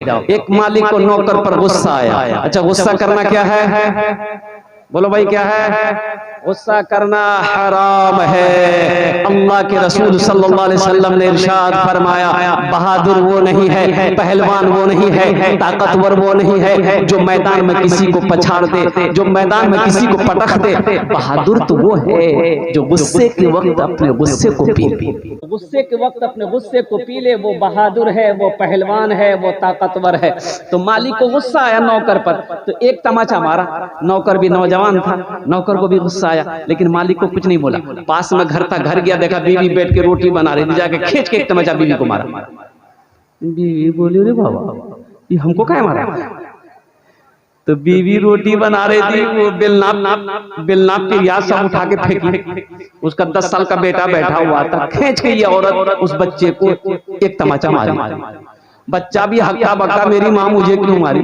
जाओ। एक मालिक को नौकर पर गुस्सा आया। अच्छा, गुस्सा करना क्या है? बोलो भाई, क्या है? गुस्सा करना हराम है। अल्लाह के रसूल सल्लल्लाहु अलैहि वसल्लम ने इरशाद फरमाया, बहादुर वो नहीं है, पहलवान वो नहीं है, ताकतवर वो नहीं है जो मैदान में किसी को पछाड़ दे, जो मैदान में किसी को पटक दे। बहादुर तो वो है जो गुस्से के वक्त अपने गुस्से को पी ले। गुस्से के वक्त अपने गुस्से को पी ले, वो बहादुर है, वो पहलवान है, वो ताकतवर है। तो मालिक को गुस्सा आया नौकर पर, तो एक तमाचा मारा। नौकर भी नौजवान था, नौकर को भी गुस्सा आया, लेकिन मालिक को कुछ नहीं बोला। पास में घर था, घर गया, देखा बीवी बैठ के रोटी बना रही थी, जाके खींच के एक तमाचा बीवी को मारा। बीवी बोली, अरे बाबा, ये हमको क्या मारा? तो बीवी रोटी बना रही थी, वो बेलनाप की रियाज सब उठा के फेंकी। उसका 10 साल का बेटा बैठा हुआ था, खींच के ये औरत उस बच्चे को एक तमाचा मारी। बच्चा भी हक्का बक्का, मेरी माँ मुझे क्यों मारी?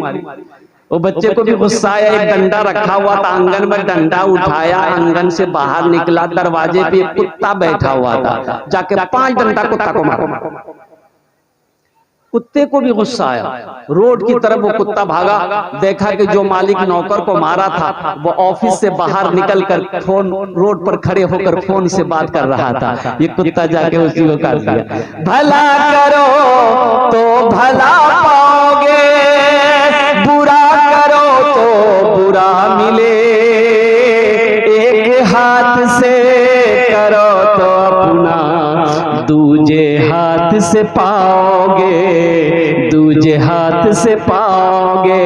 वो बच्चे को भी गुस्सा आया। एक डंडा रखा हुआ था आंगन में, डंडा उठाया, आंगन से बाहर निकला, दरवाजे पे एक कुत्ता बैठा हुआ था, जाके 5 डंडा कुत्ता को मारा। कुत्ते को भी गुस्सा आया, रोड की तरफ वो कुत्ता भागा, देखा कि जो मालिक नौकर को मारा था वो ऑफिस से बाहर निकलकर फोन, रोड पर खड़े होकर फोन से बात कर रहा था। ये कुत्ता जाके उसी को काट दिया। भला करो तो भला पाओगे, बुरा करो तो बुरा मिले। एक हाथ से करो तो अपना दूजे हाथ से पाओगे, दूजे हाथ से पाओगे।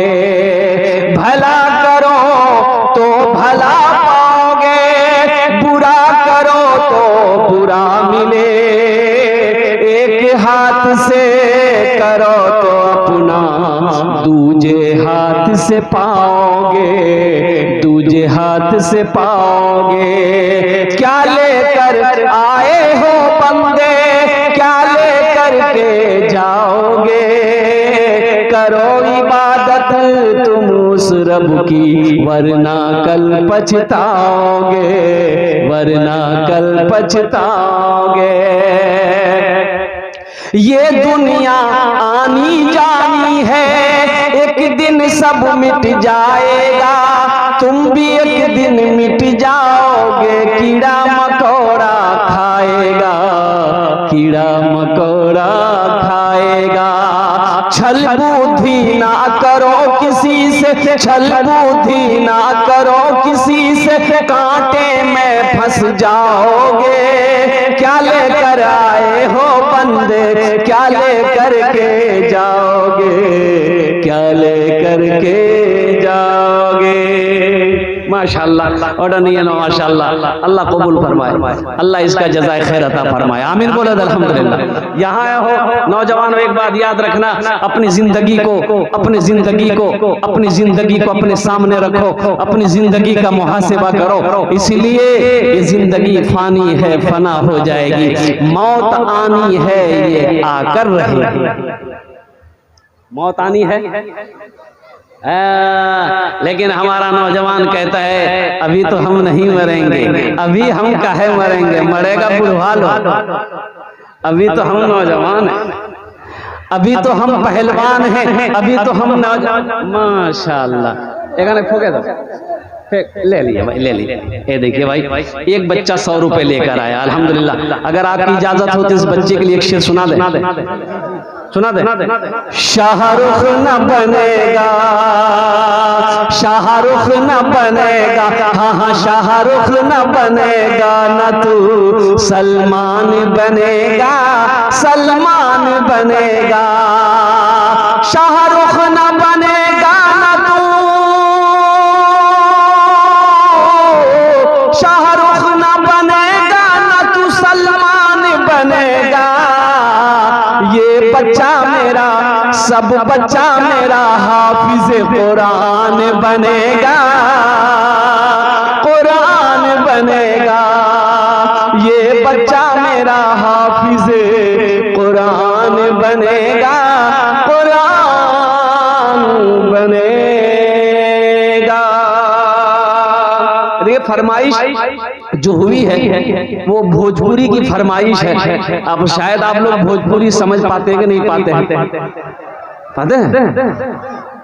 भला करो तो भला पाओगे, बुरा करो तो बुरा मिले। एक हाथ से करो तो अपना दूजे हाथ से पाओगे, दूजे हाथ से पाओगे। क्या लेकर आए हो बंदे, क्या लेकर के जाओगे? करो इबादत तुम उस रब की, वरना कल पछताओगे, वरना कल पछताओगे। ये दुनिया आनी जानी है, एक दिन सब मिट जाएगा, तुम भी एक दिन मिट जाओगे। कीड़ा मकोड़ा खाएगा, कीड़ा मकोड़ा खाएगा। छल बुद्धि ना करो किसी से, छल बुद्धि ना करो किसी से, कांटे में फंस जाओगे। क्या लेकर आए हो बंदे, क्या लेकर के जाओगे, क्या लेकर के जाओगे? माशाअल्लाह, और नहीं है ना माशाअल्लाह। अल्लाह कबूल फरमाए, अल्लाह इसका जज़ाए खैर अता फरमाए। आमीन बोलो अल्हम्दुलिल्लाह। यहाँ हो नौजवानों, एक बात याद रखना, अपनी जिंदगी को, अपनी जिंदगी को, अपनी जिंदगी को अपने सामने रखो, अपनी जिंदगी का मुहासिबा करो। इसीलिए ये जिंदगी फानी है, फना हो जाएगी। मौत आनी है, ये आकर रहेगी। मौत आनी है, लेकिन हमारा नौजवान कहता है अभी तो हम नहीं मरेंगे, अभी हम काहे मरेंगे, मरेगा बुढ़वा लोग। अभी तो हम नौजवान हैं, अभी तो हम पहलवान हैं, अभी तो हम नौजवान। माशाअल्लाह, एक फोके दो, ले लिया भाई, ले लिया। ये देखिए भाई, एक बच्चा 100 रुपए लेकर आया, अल्हम्दुलिल्लाह। अगर आपकी इजाजत हो तो इस बच्चे के लिए एक शेर सुना दे, सुना दे। शाहरुख न बनेगा, शाहरुख न बनेगा, हाँ हाँ शाहरुख न बनेगा, न तू सलमान बनेगा, सलमान बनेगा। शाहरुख न बनेगा, न तू शाहरुख न बनेगा, न तू सलमान बनेगा। ये बच्चा मेरा, सब बच्चा मेरा हाफिज कुरान बनेगा, कुरान बनेगा। ये बच्चा मेरा हाफिज कुरान बनेगा, कुरान बनेगा। ये फरमाइश जो हुई है वो भोजपुरी की फरमाइश है। अब शायद आप लोग भोजपुरी समझ पाते हैं कि नहीं पाते हैं? पढ़ते हैं?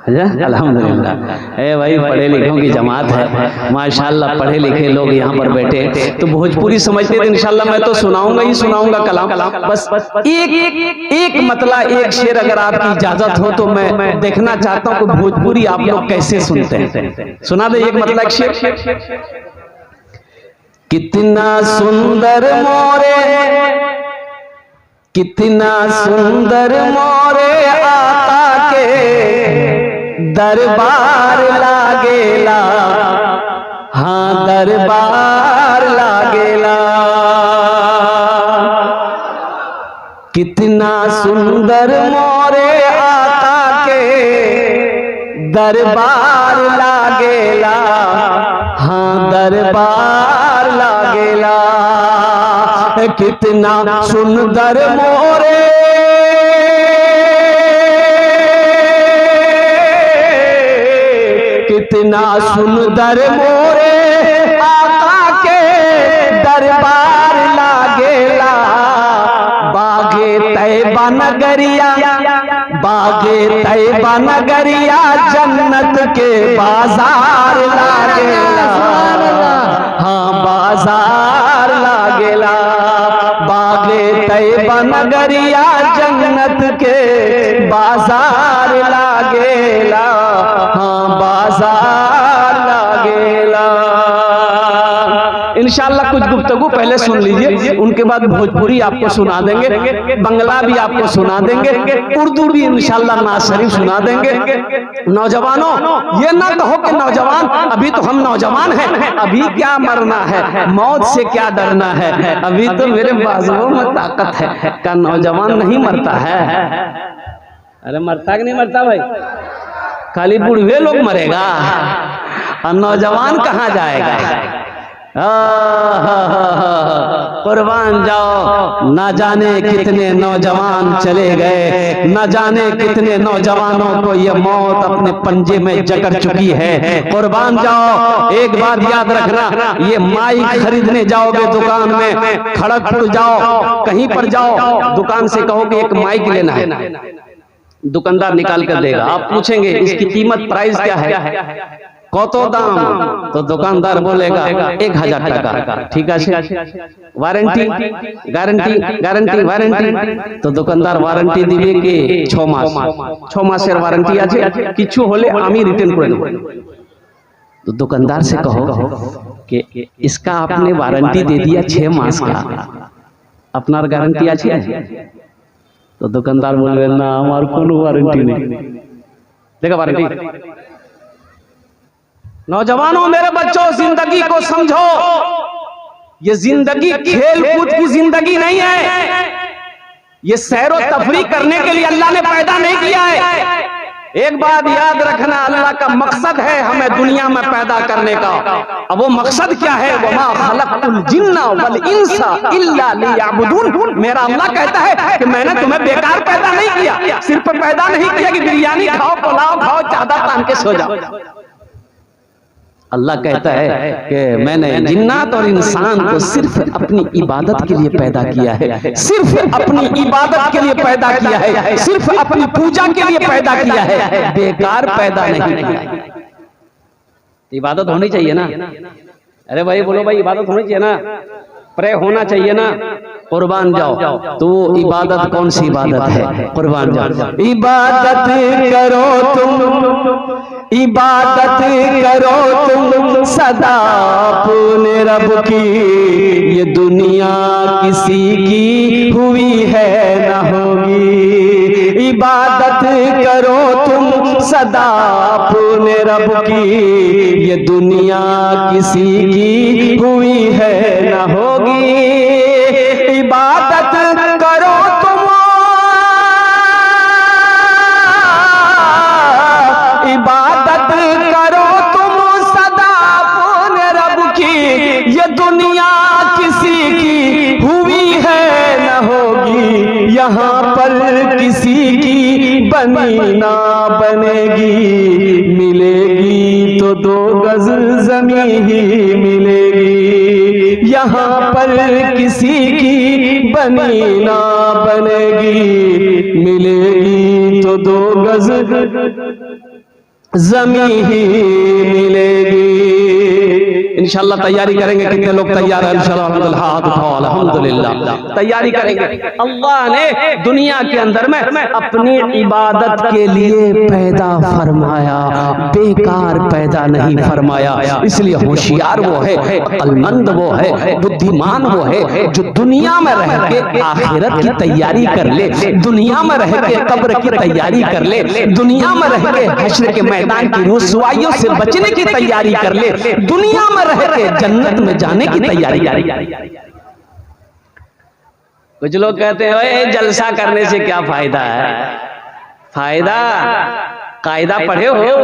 अल्हम्दुलिल्लाह। ए भाई पढ़े लिखों की जमात है माशाल्लाह, पढ़े लिखे लोग यहाँ पर बैठे तो भोजपुरी समझते थे। इंशाल्लाह मैं तो सुनाऊंगा ही सुनाऊंगा कलाम। बस एक मतला एक शेर अगर आपकी इजाजत हो तो मैं देखना चाहता हूँ कि भोजपुरी आप लोग कैसे सुनते हैं। सुना दे एक मतला एक शेर। कितना सुंदर मोरे, कितना सुंदर मोरे आका के दरबार लागेला, हाँ दरबार लागेला। कितना सुंदर मोरे आका के दरबार लागेला, हाँ दरबार लागेला। कितना सुंदर मोरे, कितना सुंदर मोरे आका के दरबार लागेला। बागे तैबा नगरिया, बागे तैबा नगरिया जन्नत के बाजार लागेला, हाँ बाजार लागेला। बागे तैबा नगरिया जन्नत के बाजार लागेला, हाँ बाजार लागेला। इंशाल्लाह कुछ गुफ्तगू पहले सुन लीजिए, उनके बाद भोजपुरी आपको सुना देंगे, बंगला भी आपको सुना देंगे, उर्दू भी इंशाल्लाह नाज शरीफ सुना देंगे। नौजवानों ये ना कहो कि नौजवान अभी तो हम नौजवान हैं, अभी क्या मरना है, मौत से क्या डरना है, अभी तो मेरे बाजुओं में ताकत है। क्या नौजवान नहीं मरता है? अरे मरता कि नहीं मरता भाई? खाली बूढ़े लोग मरेगा और नौजवान कहाँ जाएगा? कुर्बान जाओ, ना जाने कितने नौजवान चले गए, ना जाने कितने नौजवानों को ये मौत अपने पंजे में जकड़ चुकी है। कुर्बान जाओ, एक बात याद रखना, ये माइक खरीदने जाओगे दुकान में, खड़गपुर जाओ कहीं पर जाओ, दुकान से कहोगे एक माइक लेना है, दुकानदार निकाल कर देगा। आप पूछेंगे इसकी कीमत प्राइस क्या है, कतो दाम, तो दुकानदार बोलेगा 1000 টাকা। ठीक है, वारंटी गारंटी गारंटी वारंटी, तो दुकानदार वारंटी दिबे कि 6 मास, 6 मासेर वारंटी आछे, किछु होले आमी रिटर्न करे देब। तो दुकानदार से कहो कि इसका आपने वारंटी दे दिया 6 मास का, अपनार गारंटी आछे? तो दुकानदार बोलबे ना हमार कोनो वारंटी नहीं। देखा वारंटी। नौजवानों मेरे बच्चों, जिंदगी को समझो, ये जिंदगी खेल कूद की जिंदगी नहीं है, ये सैर और तफरीह करने के लिए अल्लाह ने पैदा नहीं किया है। एक बात याद रखना, अल्लाह का मकसद है हमें दुनिया में पैदा करने का। अब वो मकसद क्या है? वमा खलक़तुल जिन्ना वल इंसा इल्ला लियअबुदून। मेरा अल्लाह कहता है कि मैंने तुम्हें बेकार पैदा नहीं किया, सिर्फ पैदा नहीं किया कि बिरयानी खाओ, पुलाव खाओ, चादर तान के सो जाओ। अल्लाह कहता है कि मैंने जिन्नात और इंसान को सिर्फ अपनी इबादत के लिए पैदा किया है, सिर्फ अपनी इबादत के लिए पैदा किया है, सिर्फ अपनी पूजा के लिए पैदा किया है, बेकार पैदा नहीं किया। इबादत होनी चाहिए ना? अरे भाई बोलो भाई, इबादत होनी चाहिए ना? प्रे होना चाहिए ना? कुर्बान जाओ, तो वो इबादत कौन सी इबादत है? कुर्बान जाओ। इबादत करो तुम, इबादत करो तुम सदा अपने रब की, ये दुनिया किसी की हुई है न होगी। इबादत करो तुम सदा अपने रब की, ये दुनिया किसी की हुई है न होगी। इबादत करो तुम, इबादत करो तुम सदा अपने रब की, ये दुनिया किसी की हुई है न होगी। यहाँ पर किसी की बनी ना बनेगी, मिलेगी तो 2 गज ज़मीन ही मिलेगी। यहाँ पर किसी की बनी ना बनेगी, मिलेगी तो 2 गज ज़मीं ही मिलेगी। इंशाल्लाह तैयारी करेंगे। कितने लोग तैयार हैं? इंशाल्लाह हाथ उठाओ, अल्हम्दुलिल्लाह तैयारी करेंगे। अल्लाह ने दुनिया के अंदर में अपनी इबादत के लिए पैदा फरमाया, बेकार पैदा नहीं फरमाया। इसलिए होशियार वो है, अक्लमंद वो है, बुद्धिमान वो है जो दुनिया में रह के आखिरत की तैयारी कर ले, दुनिया में रह के कब्र की तैयारी कर ले, दुनिया में रह के हश्र के मैदान की रुसवाइयों से बचने की तैयारी कर ले, दुनिया में रह के जन्नत में जाने की तैयारी कर ले। कुछ लोग कहते हैं ओए जलसा करने से क्या फायदा है? फायदा कायदा पढ़े हो,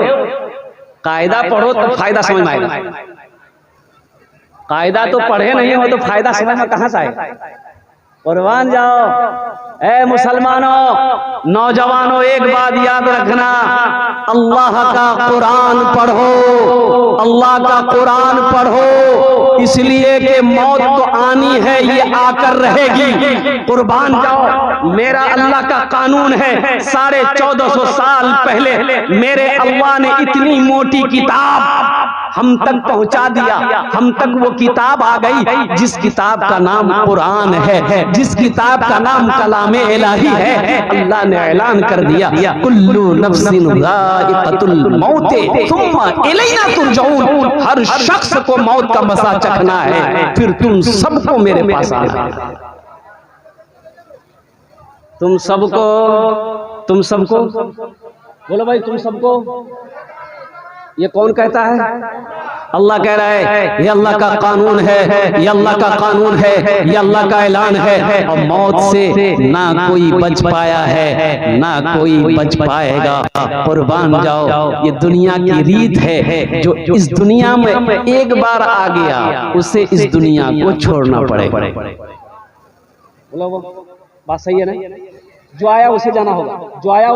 कायदा पढ़ो तो फायदा समझ में आएगा। कायदा तो पढ़े नहीं हो तो फायदा समझ में कहां से आएगा? कुर्बान जाओ। ए मुसलमानों, नौजवानों, एक बात याद रखना, अल्लाह का कुरान पढ़ो, अल्लाह का कुरान पढ़ो, इसलिए कि मौत तो आनी है, ये आकर रहेगी। कुर्बान जाओ। मेरा अल्लाह का कानून है, 1450 साल पहले मेरे अल्लाह ने इतनी मोटी किताब हम तक पहुंचा दिया, हम तक वो किताब आ गई जिस किताब का नाम कुरान है, जिस किताब का नाम कलामे इलाही है। अल्लाह ने ऐलान कर दिया, कुल्लू नफ्सिन ज़ाइक़तुल मौत सुम्मा इलैना तुरजऊन। हर शख्स को मौत का मज़ा चखना है, फिर तुम सबको मेरे पास आना है। तुम सबको बोलो भाई, तुम सबको। ये कौन कहता है? अल्लाह कह रहा है, ये अल्लाह का कानून है, ये अल्लाह का कानून है, ये अल्लाह का ऐलान है। और मौत से ना कोई बच पाया है, ना कोई बच पाएगा। कुर्बान जाओ। ये दुनिया की रीत है, जो इस दुनिया में एक बार आ गया उसे इस दुनिया को छोड़ना पड़ेगा। बोलो बात सही है ना? जो आया उसे जाना होगा, जो आया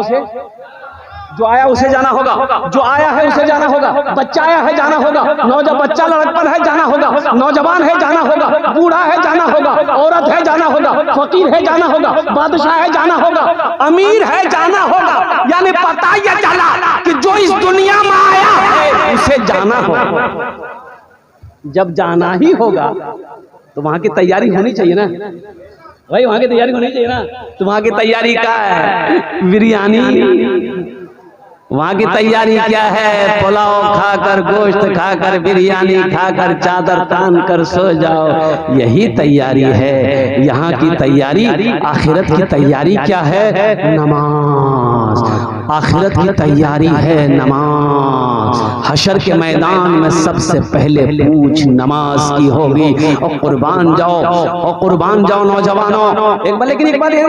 उसे जाना होगा, जो आया है उसे जाना होगा। बच्चा आया है, जाना होगा। नौजवान बच्चा लड़कपन है, जाना होगा। नौजवान है, जाना होगा। बूढ़ा है, जाना होगा। औरत है, जाना होगा। फकीर है, जाना होगा। बादशाह है, जाना होगा। अमीर है, जाना होगा। यानी पता ये चला कि जो इस दुनिया में आया है उसे जाना होगा। जब जाना ही होगा तो वहां की तैयारी होनी चाहिए ना भाई, वहां की तैयारी होनी चाहिए ना। तो वहां की तैयारी क्या है? बिरयानी। वहां की तैयारी क्या है? पुलाव खाकर, गोश्त खाकर, बिरयानी खाकर, चादर तान कर सो जाओ, यही तैयारी है। यहाँ की तैयारी, आखिरत की तैयारी क्या है? नमाज। आखिरत की तैयारी है नमाज। हशर के मैदान में सबसे पहले पूछ नमाज की होगी। और कुर्बान जाओ नौजवानों। लेकिन एक बात है,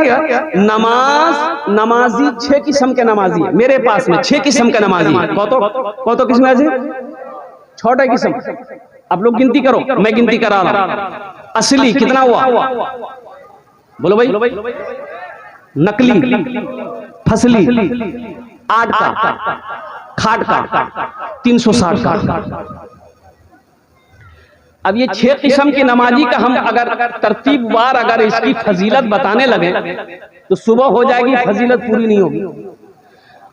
नमाजी 6 किस्म के नमाजी है मेरे पास में। 6 किस्म के नमाजी। कौतो किस्म है? 6 किस्म। आप लोग गिनती करो, मैं गिनती करा रहा हूं। असली कितना हुआ? बोलो भाई। नकली, फसली, 8 का, खाट का, 360 का। अब ये 6 किस्म की नमाजी का हम अगर तरतीबवार अगर इसकी फजीलत बताने लगे तो सुबह हो जाएगी, फजीलत पूरी नहीं होगी।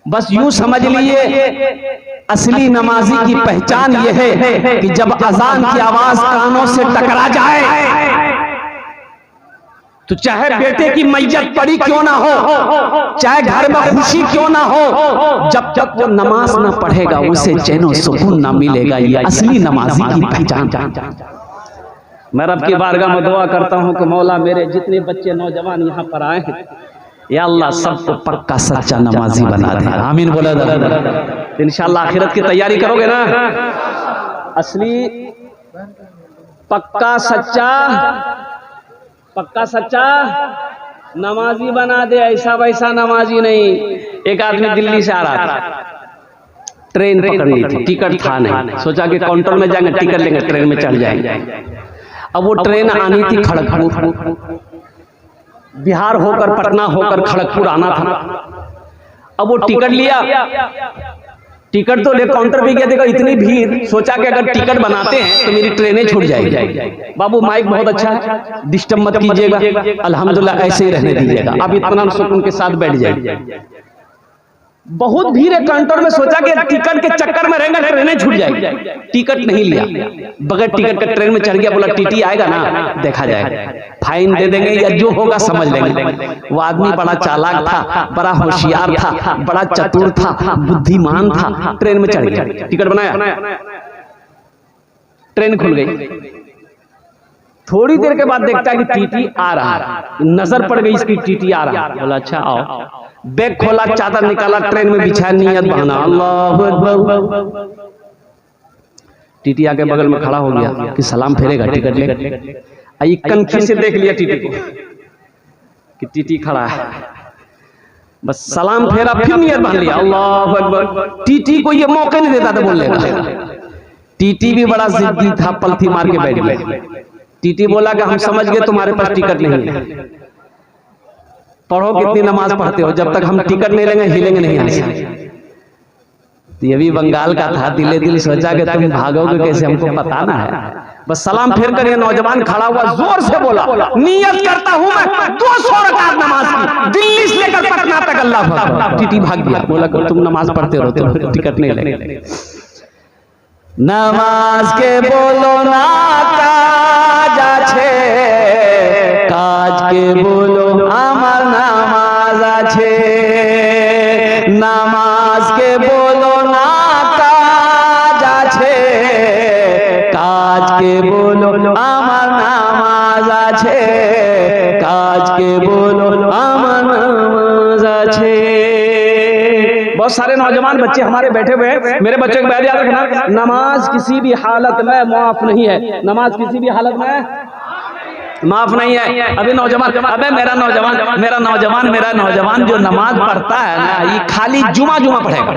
बस यूं समझ लीजिए, असली नमाजी की पहचान यह है कि जब अजान की आवाज कानों से टकरा जाए तो चाहे बेटे की मैयत पड़ी क्यों ना हो, चाहे घर में खुशी क्यों ना हो, जब तक वो नमाज ना पढ़ेगा उसे चैन सुकून ना मिलेगा। ये असली नमाजी की पहचान। मैं रब की बारगाह में दुआ करता हूं कि मौला मेरे जितने बच्चे नौजवान यहाँ पर आए हैं, या अल्लाह सबको पक्का सच्चा नमाजी बना दे। आमीन बोला। इंशाअल्लाह आखिरत की तैयारी करोगे ना? असली पक्का सच्चा नमाजी बना दे, ऐसा वैसा नमाजी नहीं। एक आदमी दिल्ली से आ रहा था, ट्रेन पकड़नी थी, टिकट था नहीं। सोचा कि काउंटर में जाएंगे, टिकट लेंगे, ट्रेन में चढ़ जाएंगे। अब वो ट्रेन आनी थी खड़गपुर, बिहार होकर, पटना होकर खड़गपुर आना था। अब वो टिकट लिया, टिकट तो ले काउंटर पे गया, देखा इतनी भीड़, सोचा कि अगर टिकट बनाते हैं तो मेरी ट्रेनें छूट जाएगी। बाबू माइक बहुत अच्छा है, डिस्टर्ब मत कीजिएगा, अल्हम्दुलिल्लाह ऐसे ही रहने दीजिएगा, आप इत्मीनान सुकून के साथ बैठ जाइए। बहुत भीड़ है काउंटर में, सोचा कि टिकट के चक्कर में रहेंगे ट्रेनें छूट जाएगी, टिकट नहीं लिया, बगैर टिकट का ट्रेन में चढ़ गया। बोला टीटी आएगा ना देखा जाएगा, फाइन दे देंगे या जो होगा समझ लेंगे। वो आदमी बड़ा चालाक था, बड़ा होशियार था, बड़ा चतुर था, बुद्धिमान था, ट्रेन में चढ़ गया, टिकट बनाया, ट्रेन खुल गई। थोड़ी देर के बाद देखता है कि टीटी आ रहा है, नजर पड़ गई इसकी टीटी आ रहा है। बोला अच्छा आओ, बैग खोला, चादर निकाला, ट्रेन में बिछाया, नियत बहाना अल्लाहु अकबर। टीटी आके बगल में खड़ा हो गया कि सलाम फेरेगा टिकट ले। आई कनखी से देख लिया टीटी को कि टीटी खड़ा है, बस सलाम फेरा, फिर नियत बांध लिया अल्लाहु अकबर। टीटी को ये मौका नहीं देता था बोलने का। टीटी भी बड़ा जिद्दी था, पलथी मार के बैठ गया। टीटी बोला कि हम समझ गए तुम्हारे पास टिकट नहीं है, पढ़ो कितनी नमाज पढ़ते हो, जब तक हम टिकट नहीं लेंगे हिलेंगे नहीं यहाँ से। ये भी बंगाल का था, दिले दिल सोचा कि तुम भागोगे कैसे, हमको पता ना है। बस सलाम फेर कर ये नौजवान खड़ा हुआ, जोर से बोला नियत करता हूं मैं 200 रकात नमाज की, दिल्ली से लेकर पटना तक अल्लाह अकबर। टीटी भाग गया, बोला तुम नमाज पढ़ते रहो, तुम टिकट नहीं लेंगे। नमाज के बोलो ना काज आछे, काज के बोलो আমার নামাজ আছে, নামাজ के बोलो ना काज আছে, काज के बोलो আমার নামাজ আছে, काज के बोलो আমার নামাজ আছে। बहुत सारे नौजवान बच्चे हमारे बैठे हुए हैं, मेरे बच्चों को बैठ याद रखना, नमाज किसी भी हालत में माफ नहीं है, नमाज किसी भी हालत में माफ नहीं है। अभी नौजवान, अबे मेरा नौजवान जो नमाज पढ़ता है ना, ये खाली जुमा पढ़ेगा।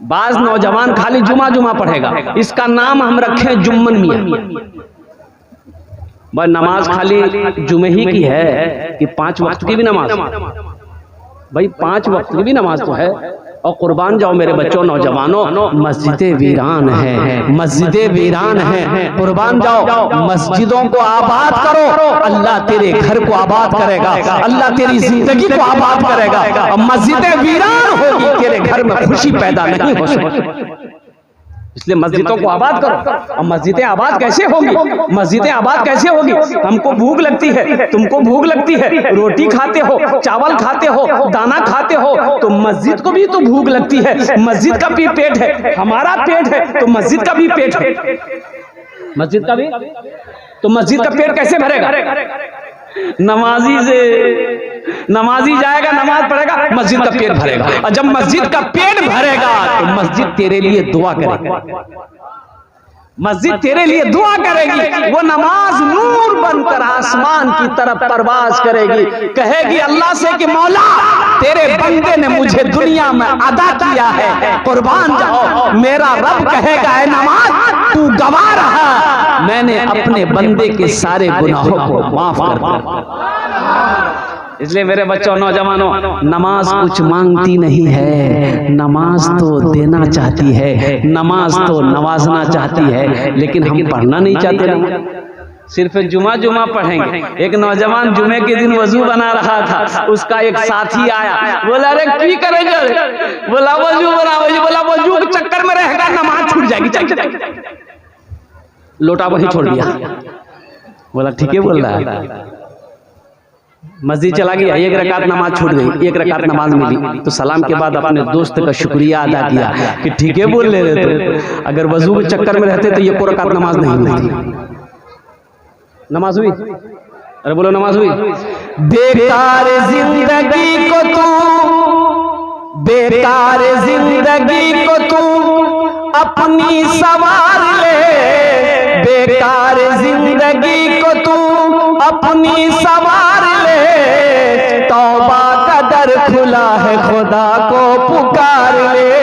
बाज नौजवान खाली जुमा पढ़ेगा, इसका नाम हम रखे जुम्मन मियां। भाई नमाज खाली जुमे ही की है कि 5 वक्त की भी नमाज? भाई 5 वक्त की भी नमाज तो है। और कुर्बान जाओ मेरे बच्चों, नौजवानों, मस्जिदें वीरान हैं, मस्जिदें वीरान हैं, कुर्बान जाओ, मस्जिदों को आबाद करो, अल्लाह तेरे घर को आबाद करेगा, अल्लाह तेरी जिंदगी को आबाद करेगा। और मस्जिदें वीरान होगी, तेरे घर में खुशी पैदा नहीं हो सकती, इसलिए मस्जिदों को आबाद करो। और मस्जिदें आबाद कैसे होगी? मस्जिदें आबाद कैसे होगी? हमको भूख लगती है, तुमको भूख लगती है, रोटी खाते हो, चावल खाते हो, दाना खाते हो, तो मस्जिद को भी तो भूख लगती है, मस्जिद का भी पेट है, हमारा पेट है तो मस्जिद का भी पेट है, मस्जिद का भी, तो मस्जिद का पेट कैसे भरेगा? नमाजी जाएगा, नमाज पढ़ेगा, मस्जिद का पेट भरेगा। और जब मस्जिद का पेट भरेगा तो मस्जिद तेरे लिए दुआ करेगी, मस्जिद तेरे लिए दुआ करेगी। वो नमाज नूर बनकर आसमान की तरफ परवाज करेगी, कहेगी अल्लाह से कि मौला तेरे बंदे ने मुझे दुनिया में अदा किया है, कुर्बान जाओ। मेरा रब कहेगा ए नमाज तू गवा रहा, मैंने अपने बंदे के सारे गुनाहों को माफ कर दिया। इसलिए मेरे बच्चों, नौजवानों, नमाज कुछ मांगती नहीं है, नमाज तो देना चाहती है, नमाज तो नवाजना चाहती है, लेकिन हम पढ़ना नहीं चाहते ना, सिर्फ जुमा पढ़ेंगे। एक नौजवान जुमे के दिन वजू बना रहा था, उसका एक साथी आया, बोला अरे की करेंगे? बोला वजू बना, बोला वजू के चक्कर में रहेगा नमाज छूट जाएगी, लोटा वही छोड़ दिया। बोला ठीक है बोल रहा है। मस्जिद चला गया, 1 रकात नमाज छूट गई, 1 रकात नमाज मिली, तो सलाम के बाद अपने दोस्त का शुक्रिया अदा किया कि ठीक है बोल ले रहे थे, अगर वजू के चक्कर में रहते तो ये 1 रकात नमाज नहीं मिलती। नमाज हुई? अरे बोलो नमाज हुई? बेकार जिंदगी को तू, बेकार जिंदगी को तू अपनी सवार ले, बेकार जिंदगी को तू अपनी सवार ले, तौबा का दर खुला है खुदा को पुकार ले,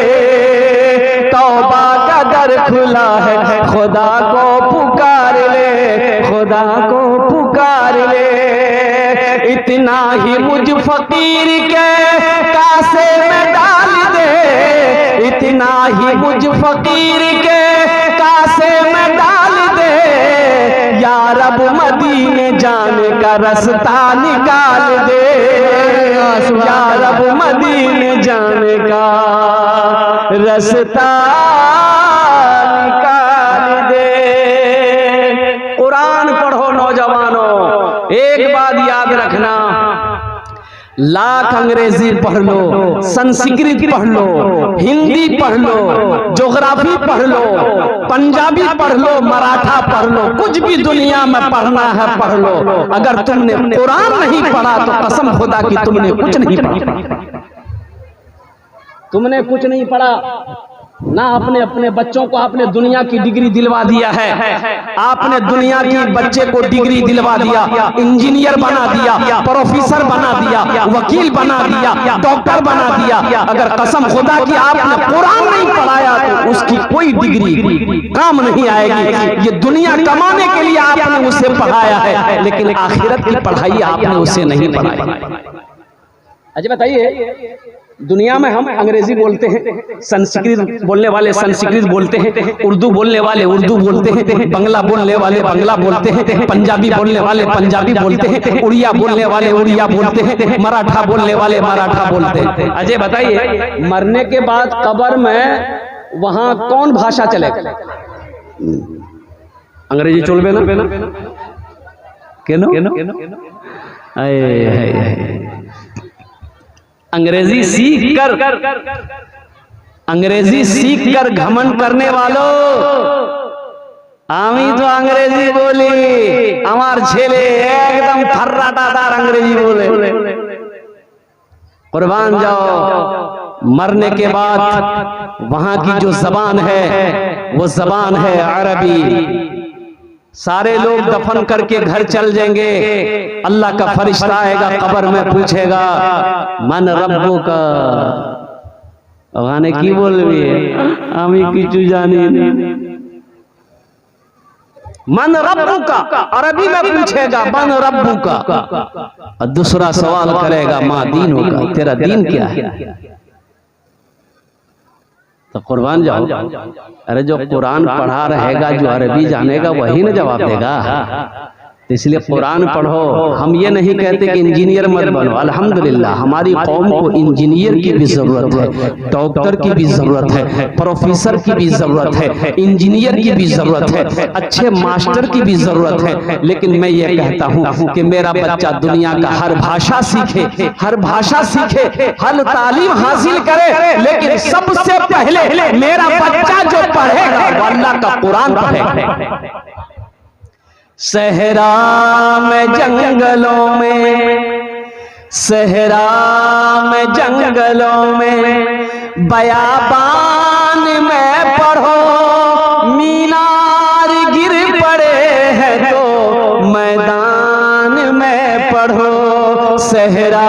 तौबा का दर खुला है खुदा को पुकार ले, खुदा को पुकार ले। इतना ही मुझ फकीर के कासे में डाल दे, इतना ही मुझ फकीर के कासे में डाल दे, या रब मदीने जाने का रास्ता निकाल दे, या रब मदीने जाने का रास्ता निकाल दे। कुरान पढ़ो नौजवानों, एक बात याद रखना, लाख अंग्रेजी पढ़ लो, संस्कृत पढ़ लो, हिंदी पढ़ लो, ज्योग्राफी पढ़ लो, पंजाबी पढ़ लो, मराठा पढ़ लो, कुछ भी दुनिया में पढ़ना है पढ़ लो, अगर तुमने कुरान नहीं पढ़ा तो कसम खुदा की तुमने कुछ नहीं पढ़ा। तुमने कुछ नहीं पढ़ा ना, अपने बच्चों को आपने दुनिया की डिग्री दिलवा दिया है, आपने दुनिया की बच्चे को डिग्री दिलवा दिया, इंजीनियर बना दिया, प्रोफेसर बना दिया, वकील बना दिया, डॉक्टर बना दिया। अगर कसम खुदा की आपने कुरान नहीं पढ़ाया तो उसकी कोई डिग्री काम नहीं आएगी। ये दुनिया कमाने के लिए आपने उसे पढ़ाया है, लेकिन आखिरत की पढ़ाई आपने उसे नहीं पढ़ाई। अच्छा बताइए, दुनिया में हम अंग्रेजी बोलते हैं, संस्कृत बोलने वाले संस्कृत बोलते हैं, उर्दू बोलने वाले उर्दू बोलते हैं, बंगला बोलने वाले बंगला बोलते हैं, पंजाबी बोलने वाले पंजाबी बोलते हैं, उड़िया बोलने वाले उड़िया बोलते हैं, मराठा बोलने वाले मराठा बोलते हैं। अजय बताइए, मरने के बाद कब्र में वहां कौन भाषा चलेगा? अंग्रेजी चलबे ना? केनो? अंग्रेजी सीख कर घमंड करने वालों, आमी तो अंग्रेजी बोली, हमार छेले एकदम थर्राटादार अंग्रेजी बोले। कुर्बान जाओ, मरने के बाद वहां की जो जबान है वो जबान है अरबी। सारे लोग दफन करके घर चल जाएंगे, अल्लाह का फरिश्ता आएगा, कब्र में पूछेगा मन रब्बू का, गाने की बोल रही है, हमें किचु जानी नहीं। मन रब्बू का अरबी में पूछेगा, मन रब्बू का, और दूसरा सवाल करेगा माँ दीनों का, तेरा दीन क्या है? तो कुर्बान जाओ, अरे जो कुरान पढ़ा रहेगा, जो अरबी जानेगा वही न जवाब देगा। तो इसलिए कुरान पढ़ो। हम ये नहीं कहते कि इंजीनियर मत बनो, अल्हम्दुलिल्लाह हमारी कौम को इंजीनियर की भी जरूरत है, डॉक्टर की भी जरूरत है, प्रोफेसर की भी जरूरत है, इंजीनियर की भी जरूरत है, अच्छे मास्टर की भी जरूरत है। लेकिन मैं ये कहता हूँ कि मेरा बच्चा दुनिया का हर भाषा सीखे, हर भाषा सीखे, हर तालीम हासिल करे, लेकिन सबसे पहले मेरा बच्चा जो पढ़ेगा वो अल्लाह का कुरान पढ़ेगा। सहरा में जंगलों में, सहरा में जंगलों में, बयाबान में पढ़ो, मीनार गिर पड़े हैं तो मैदान में पढ़ो। सहरा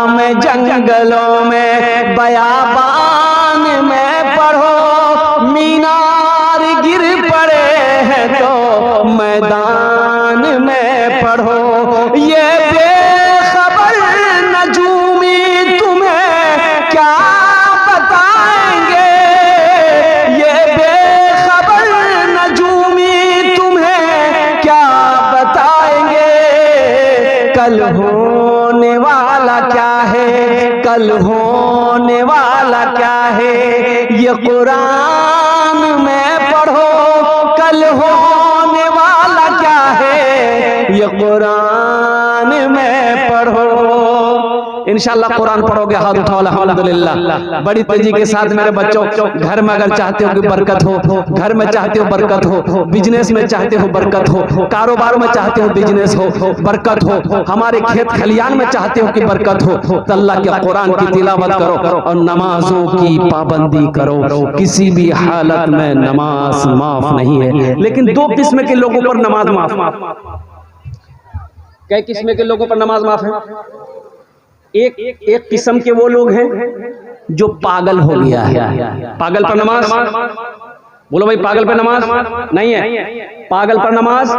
में जंगलों में, बयाबान में पढ़ो, मीनार गिर पड़े हैं तो मैदान में पढ़ो। ये बेखबर नजूमी तुम्हें क्या बताएंगे, ये बेखबर नजूमी तुम्हें क्या बताएंगे। कल होने वाला क्या है, कल होने वाला क्या है, ये कुरान में पढ़ो। कल होने वाला क्या है, ये कुरान में पढ़ो। इंशाअल्लाह कुरान पढ़ोगे, हाथ उठाओ अल्हम्दुलिल्लाह। बड़ी तेजी के साथ मेरे बच्चों, घर में अगर चाहते हो कि बरकत हो, घर में चाहते हो बरकत हो, बिजनेस में चाहते हो बरकत हो, कारोबार में चाहते हो बिजनेस हो बरकत हो, हमारे खेत खलियान में चाहते हो कि बरकत हो, तो अल्लाह के कुरान की तिलावत करो और नमाजों की पाबंदी करो। किसी भी हालत में नमाज माफ नहीं है। लेकिन दो किस्म के लोगों पर नमाज माफ, कई किस्म के लोगों पर नमाज माफ है। एक किस्म के वो लोग हैं जो पागल हो गया है। पागल पर नमाज, बोलो भाई, पागल पर नमाज नहीं है। पागल पर नमाज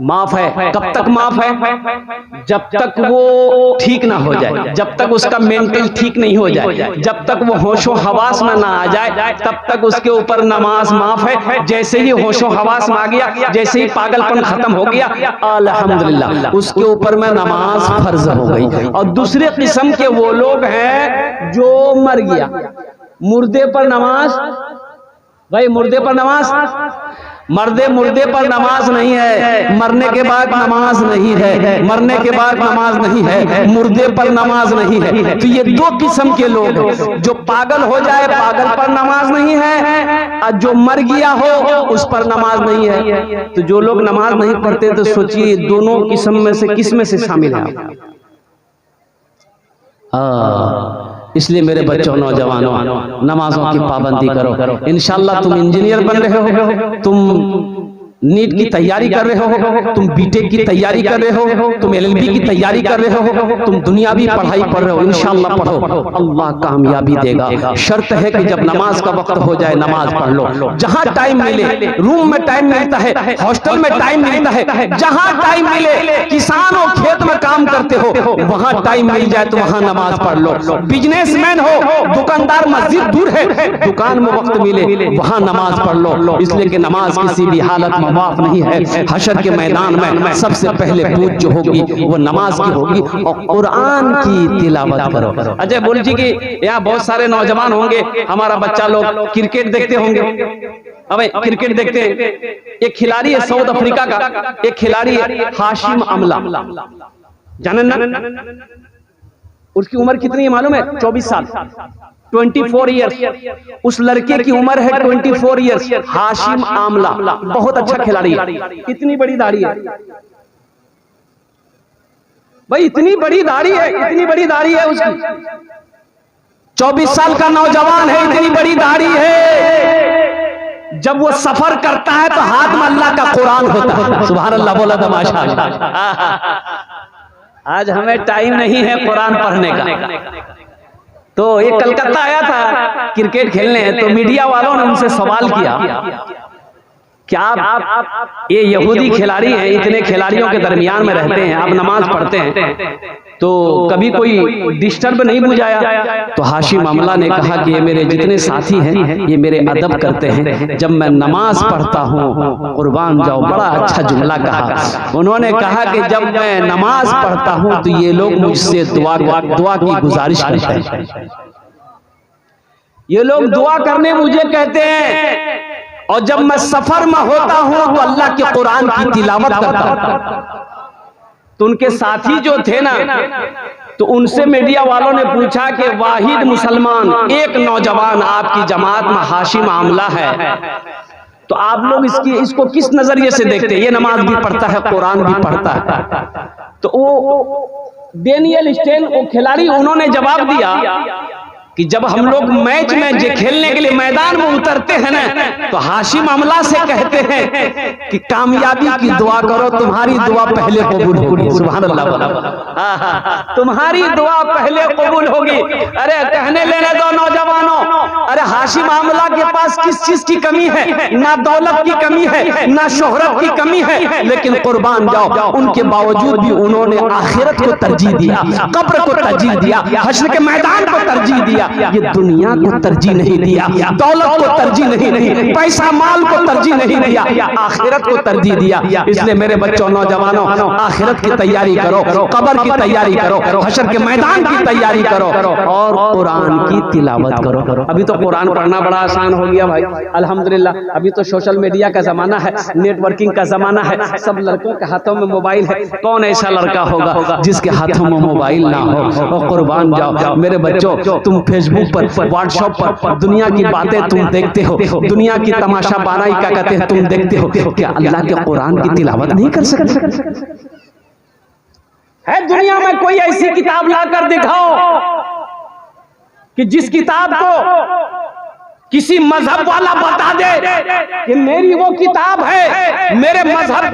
माफ है। कब तक माफ है? जब तक वो ठीक ना हो जाए, जब तक उसका मेंटल ठीक नहीं हो जाए, जब तक वो होशो हवास में ना आ जाए, तब तक उसके ऊपर नमाज माफ है। जैसे ही होशो हवास में आ गया, जैसे ही पागलपन खत्म हो गया, अल्हम्दुलिल्लाह उसके ऊपर में नमाज फर्ज हो गई। और दूसरे किस्म के वो लोग हैं जो मर गया, मुर्दे पर नमाज, भाई मुर्दे पर नमाज, मुर्दे पर नमाज नहीं है, मरने के बाद नमाज नहीं है, मरने के बाद नमाज नहीं है, मुर्दे पर नमाज नहीं है। तो ये दो किस्म के लोग हैं, जो पागल हो जाए पागल पर नमाज नहीं है, और जो मर गया हो उस पर नमाज नहीं है। तो जो लोग नमाज नहीं पढ़ते तो सोचिए दोनों किस्म में से किस में से शामिल है आप? इसलिए मेरे बच्चों, नौजवानों, नमाजों की पाबंदी करो। इंशाल्लाह तुम इंजीनियर बन रहे हो, तुम नीट की तैयारी कर रहे हो, तुम बीटेक की तैयारी कर रहे हो, तुम एलएलबी की तैयारी कर रहे हो, तुम दुनियावी पढ़ाई पढ़ रहे हो, इंशाल्लाह पढ़ो, अल्लाह कामयाबी देगा। शर्त है कि जब नमाज का वक्त हो जाए नमाज पढ़ लो। जहां टाइम मिले, रूम में टाइम मिलता है, हॉस्टल में टाइम मिलता है, जहां टाइम मिले, किसान हो खेत में काम करते हो, वहां टाइम मिल जाए तो वहां नमाज पढ़ लो। बिजनेसमैन हो, दुकानदार, मस्जिद दूर है, दुकान में वक्त मिले वहां नमाज पढ़ लो। इसलिए कि नमाज किसी भी हालत में माफ नहीं है। हशर के मैदान में सबसे पहले पूछ जो होगी वो नमाज की होगी और कुरान की तिलावत करो। अजय बोल जी कि यहाँ बहुत सारे नौजवान होंगे, हमारा बच्चा लोग क्रिकेट देखते होंगे। अबे क्रिकेट देखते हैं, एक खिलाड़ी है साउथ अफ्रीका का, एक खिलाड़ी है हाशिम अमला, जाने ना? उसकी उम्र कितनी है मालूम है? 24 साल, 24 ईयर्स। उस लड़के की उम्र है 24 ईयर्स। हाशिम आमला बहुत अच्छा खिलाड़ी है। इतनी बड़ी दाढ़ी है भाई, इतनी बड़ी दाढ़ी है, इतनी बड़ी दाढ़ी है उसकी। 24 साल का नौजवान है, इतनी बड़ी दाढ़ी है। जब वो सफर करता है तो हाथ में अल्लाह का कुरान होता है। सुभान अल्लाह बोला था माशाअल्लाह। आज हमें टाइम नहीं है कुरान पढ़ने का। तो एक कलकत्ता आया था क्रिकेट खेलने, तो मीडिया वालों ने उनसे सवाल किया कि आप ये यहूदी खिलाड़ी हैं, इतने खिलाड़ियों के दरमियान में रहते हैं, आप नमाज पढ़ते हैं, तो कभी कोई डिस्टर्ब नहीं बुझाया? तो हाशिम अमला ने कहा कि ये मेरे जितने साथी हैं ये मेरे अदब करते हैं, जब मैं नमाज पढ़ता हूँ, कुर्बान जाओ, बड़ा अच्छा जुमला कहा उन्होंने। कहा कि जब मैं नमाज पढ़ता हूँ तो ये लोग मुझसे दुआ की गुजारिश करते हैं, ये लोग दुआ करने मुझे कहते हैं, और जब मैं सफर में होता हूं तो अल्लाह के कुरान की तिलावत करता हूं। तो उनके साथी जो थे ना, तो उनसे मीडिया वालों ने पूछा कि वाहिद मुसलमान एक नौजवान आपकी जमात में हाशिम आमला है, तो आप लोग इसको किस नजरिए से देखते हैं? ये नमाज भी पढ़ता है, कुरान भी पढ़ता है। तो वो डेनियल स्टेन, वो खिलाड़ी, उन्होंने जवाब दिया कि जब हम लोग मैच में खेलने के लिए मैदान में उतरते हैं ना, तो हाशिम अमला से कहते हैं कि कामयाबी की दुआ करो, तुम्हारी दुआ पहले कबूल होगी। सुभान अल्लाह, तुम्हारी दुआ पहले कबूल होगी। अरे कहने लेने दो नौजवानों, अरे हाशिम अमला के पास किस चीज की कमी है? ना दौलत की कमी है, ना शोहरत की कमी है, लेकिन कुर्बान जाओ, उनके बावजूद भी उन्होंने आखिरत को तरजीह दिया, कब्र को तरजीह दिया, हश्र के मैदान को तरजीह दिया। ये दुनिया को तरजीह नहीं दिया, दौलत को तरजीह नहीं दी, पैसा माल को तरजीह नहीं दिया, आखिरत को तरजीह दिया। इसलिए मेरे बच्चों, नौजवानों, आखिरत की तैयारी करो, कब्र की तैयारी करो, हश्र के मैदान की तैयारी करो, और कुरान की तिलावत करो। अभी तो कुरान पढ़ना बड़ा आसान हो गया भाई, अल्हम्दुलिल्लाह। अभी तो सोशल मीडिया का जमाना है, नेटवर्किंग का जमाना है, सब लड़कों के हाथों में मोबाइल है। कौन ऐसा लड़का होगा जिसके हाथों में मोबाइल ना हो? और कुर्बान जाओ मेरे बच्चों, तुम फेसबुक पर, व्हाट्सएप पर दुनिया की बातें तुम देखते हो, दुनिया की तमाशा बानाई क्या कहते हैं तुम देखते हो, क्या अल्लाह के कुरान की तिलावत नहीं कर सकते? है दुनिया में कोई ऐसी किताब लाकर दिखाओ कि जिस किताब को किसी मजहब वाला बता दे कि मेरी वो किताब है, मेरे मजहब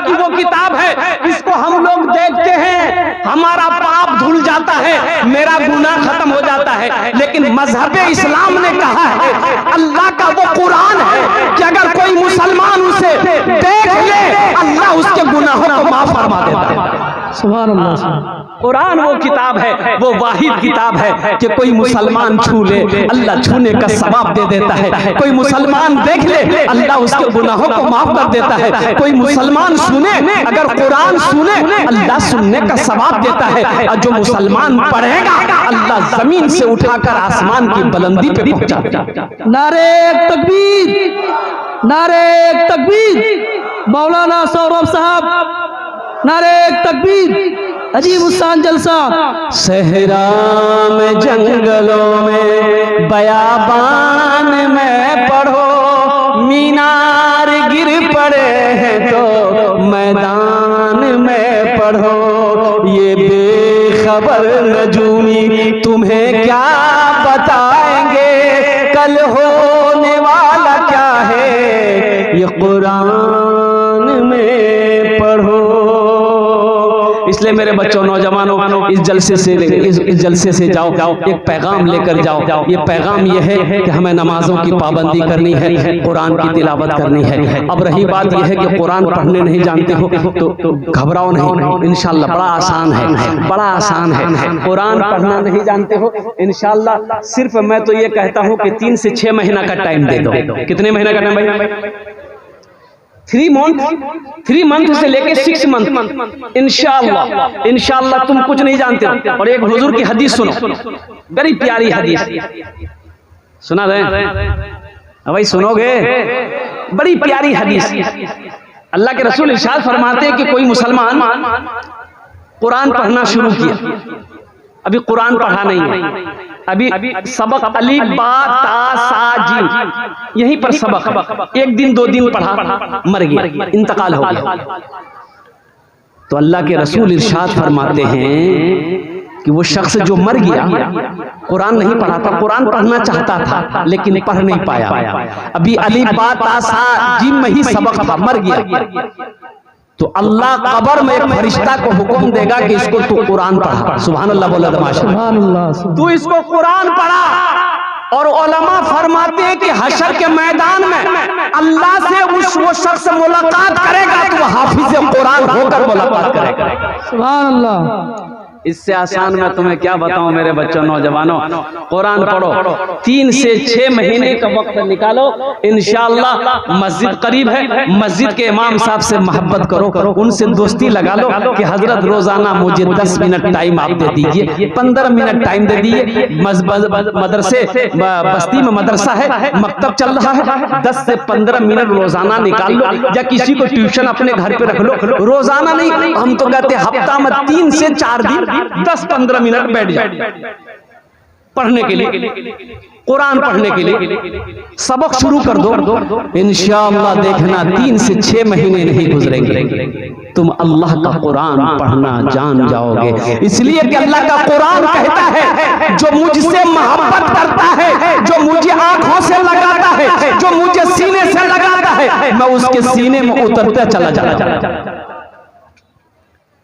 की वो किताब है, इसको हम लोग देखते हैं, हमारा पाप धुल जाता है, मेरा गुनाह खत्म हो जाता है। लेकिन मजहब इस्लाम ने कहा है, अल्लाह का वो कुरान है कि अगर कोई मुसलमान उसे देख ले, अल्लाह उसके गुनाहों को माफ फरमा देता है। सुभान अल्लाह। कुरान वो किताब है, वो वाहिद किताब है कि कोई मुसलमान छू ले, अल्लाह छूने का सवाब दे देता है। कोई मुसलमान देख ले, अल्लाह उसके गुनाहों को माफ कर देता है। कोई मुसलमान सुने, अगर कुरान सुने, अल्लाह सुनने का सवाब देता है। और जो मुसलमान पढ़ेगा, अल्लाह जमीन से उठाकर आसमान की बुलंदी पे पहुंचाता। नारे तकबीर, नारे तकबीर। मौलाना सौरभ साहब, नारे तकबीर। अजीब उस्तान जलसा। सहरा में, जंगलों में, बयाबान में पढ़ो, मीनार गिर पड़े हैं तो मैदान में पढ़ो। ये बेखबर नजूमी तुम्हें क्या बताएंगे, कल होने वाला क्या है, ये कुरान में पढ़ो। इसलिए मेरे बच्चों, नौजवानों, इस जलसे से जाओ, एक पैगाम लेकर जाओ। ये पैगाम ये है कि हमें नमाजों की पाबंदी करनी है, कुरान की तिलावत करनी है। अब रही बात यह है कि कुरान पढ़ने नहीं जानते हो तो घबराओ नहीं, इंशाअल्लाह बड़ा आसान है, बड़ा आसान है। कुरान पढ़ना नहीं जानते हो, इंशाअल्लाह सिर्फ मैं तो ये कहता हूँ कि 3 से 6 महीना का टाइम दे दो। कितने महीना का टाइम भाई? 3 मंथ से लेके 6 मंथ। इंशाअल्लाह तुम कुछ नहीं जानते हो। और एक हुजूर की हदीस सुनो, बड़ी प्यारी हदीस, सुना दें भाई, सुनोगे? बड़ी प्यारी हदीस। अल्लाह के रसूल इरशाद फरमाते हैं कि कोई मुसलमान कुरान पढ़ना शुरू किया, अभी कुरान पढ़ा नहीं है, अभी सबक अलीफ बा ता सा जीम यहीं पर सबक, 1 दिन 2 दिन पढ़ा, मर गया, इंतकाल हो गया। तो अल्लाह के रसूल इरशाद फरमाते हैं कि वो शख्स जो मर गया, कुरान नहीं पढ़ा था, कुरान पढ़ना चाहता था लेकिन पढ़ नहीं पाया, अभी अलीफ बा ता सा जीम में ही सबक था, मर गया। तो अल्लाह कब्र में एक फरिश्ता को हुक्म देगा कि इसको तू कुरान पढ़ा। सुभान अल्लाह बोला माशाअल्लाह। तू इसको कुरान पढ़ा। और उलमा फरमाते हैं कि हशर के मैदान में अल्लाह से वो शख्स मुलाकात करेगा तो हाफिज कुरान होकर मुलाकात करेगा। सुभान अल्लाह। इससे आसान मैं तुम्हें क्या बताऊं मेरे बच्चों, नौजवानों, कुरान पढ़ो, 3 से 6 महीने का वक्त निकालो, इंशाअल्लाह मस्जिद करीब है, मस्जिद के इमाम साहब से मोहब्बत करो, उनसे दोस्ती लगा लो कि हजरत रोजाना मुझे 10 मिनट टाइम आप दे दीजिए, 15 मिनट टाइम दे दीजिए। मदरसे बस्ती में मदरसा है, मकतब चल रहा है, 10 से 15 मिनट रोजाना निकाल लो, या किसी को ट्यूशन अपने घर पे रख लो। रोजाना नहीं, हम तो कहते हफ्ता में 3 से 4 दिन 10-15 मिनट बैठ जाओ पढ़ने के लिए, कुरान पढ़ने के लिए सबक शुरू कर दो। इंशाअल्लाह देखना 3 से 6 महीने नहीं गुजरेंगे, तुम अल्लाह का कुरान पढ़ना जान जाओगे। इसलिए कि अल्लाह का कुरान कहता है, जो मुझसे मोहब्बत करता है, जो मुझे आंखों से लगाता है, जो मुझे सीने से लगाता है, मैं उसके सीने में उतरता चला जाता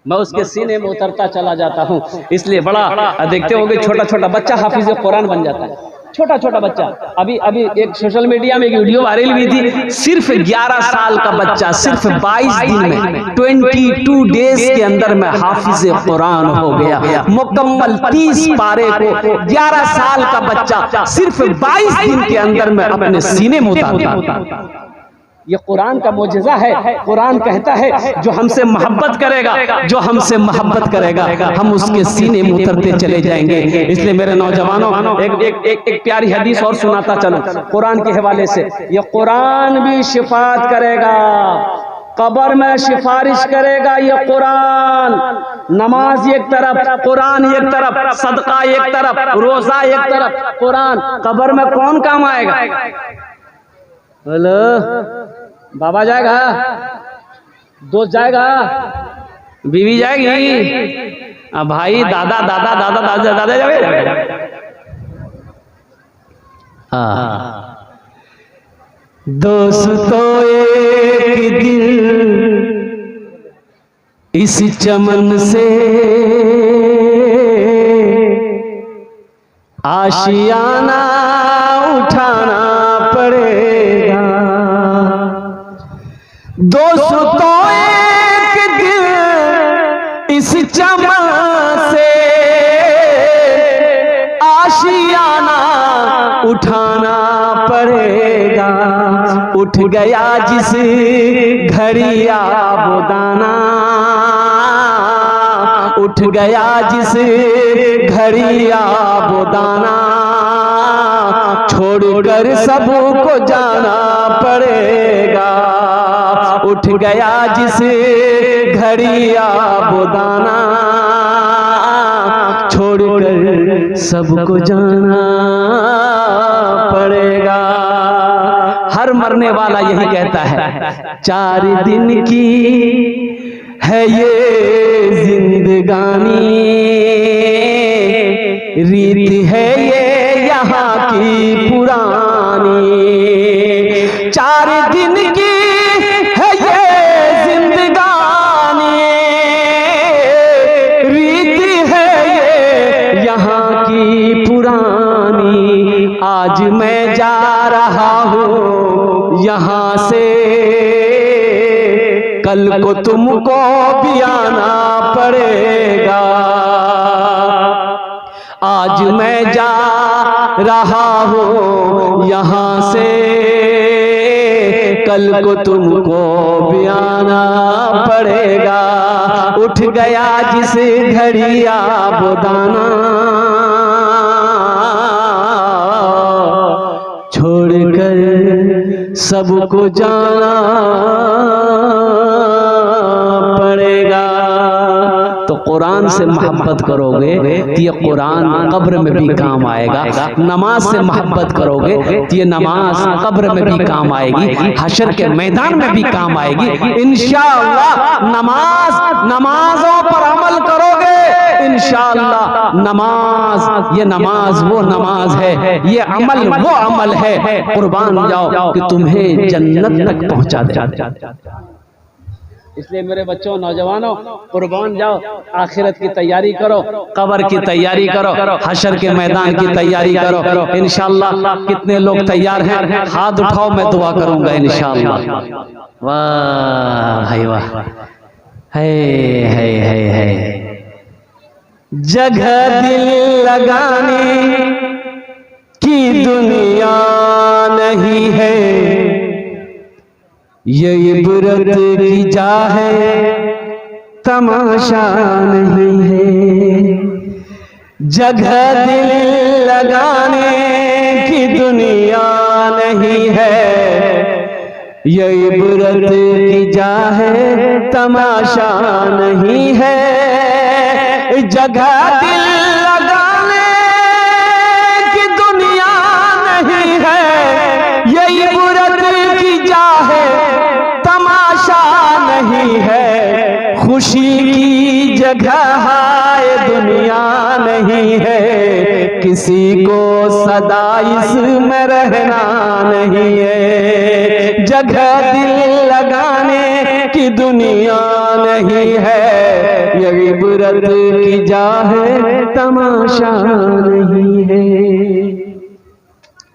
मैं उसके सीने में उतरता चला जाता हूँ। इसलिए बड़ा देखते होंगे, छोटा छोटा बच्चा हाफिज कुरान बन जाता है, छोटा छोटा बच्चा। अभी एक सोशल मीडिया में एक वीडियो वायरल हुई थी, सिर्फ 11 साल का बच्चा सिर्फ 22 दिन में 22 डेज के अंदर में हाफिज कुरान हो गया, मुकम्मल 30 पारे को 11 साल का बच्चा सिर्फ 22 दिन के अंदर में अपने सीने में उतारता। ये कुरान का मोजज़ा है। कुरान कहता है, जो हमसे मोहब्बत करेगा, जो हमसे मोहब्बत करेगा, हम उसके सीने में उतरते चले जाएंगे। इसलिए मेरे नौजवानों, एक प्यारी हदीस और सुनाता चलो कुरान के हवाले से। ये कुरान भी शिफात करेगा, कब्र में सिफारिश करेगा ये कुरान। नमाज एक तरफ, कुरान एक तरफ, सदका एक तरफ, रोजा एक तरफ, कुरान। कब्र में कौन काम आएगा? बोलो, बाबा जाएगा, दोस्त जाएगा, बीवी जाएगी, भाई दादा दादा दादा दादा दादा जाएगा। हाँ, दोस्तों एक दिन इस चमन से आशियाना उठाना पड़ेगा। दोस्तों एक दिन इस चमन से आशियाना उठाना पड़ेगा। उठ गया जिस घड़ी आबोदाना, उठ गया जिस घड़ी आबोदाना, छोड़कर सबको जाना पड़ेगा। उठ गया जिस घड़ी आबोदाना, छोड़कर सबको जाना पड़ेगा। हर मरने वाला यही कहता है, 4 दिन की है ये जिंदगानी, रीत है ये यहाँ की पुरानी। 4 दिन की है ये जिंदगानी, रीत है ये यहाँ की पुरानी। आज मैं जा रहा हूँ यहाँ से, कल को तुमको भी आना पड़ेगा। आज मैं जा रहा हूँ यहाँ से, कल को तुमको भी आना पड़ेगा। उठ गया जिस घड़ी आबोदाना, छोड़कर सबको जाना पड़ेगा। तो कुरान से मोहब्बत करोगे तो ये कुरान कब्र में भी काम आएगा। नमाज से मोहब्बत करोगे तो ये नमाज कब्र में भी काम आएगी, हशर के मैदान में भी काम आएगी इंशाअल्लाह। नमाजों पर अमल करोगे इंशाअल्लाह। नमाज, ये नमाज वो नमाज है, ये अमल वो अमल है। कुर्बान जाओ कि तुम्हें जन्नत तक पहुंचा दे। इसलिए मेरे बच्चों, नौजवानों, कुर्बान जाओ, आखिरत की तैयारी करो, कब्र की तैयारी करो, हशर के मैदान की तैयारी करो इंशाअल्लाह। कितने लोग तैयार हैं? हाथ उठाओ, मैं दुआ करूंगा इंशाअल्लाह। वाह भाई वाह, है जगह दिल लगाने की दुनिया नहीं है, ये इबरत की जा है, तमाशा नहीं है। जगह दिल लगाने की दुनिया नहीं है, ये इबरत की जा है, तमाशा नहीं है। जगह दिल लगाने की दुनिया नहीं है, ये इबरत की जा है, तमाशा नहीं है। खुशी की जगह है दुनिया नहीं है, किसी को सदा इसमें रहना नहीं है। जगह दिल लगाने की दुनिया नहीं है, ये इबरत की जा है, तमाशा नहीं है।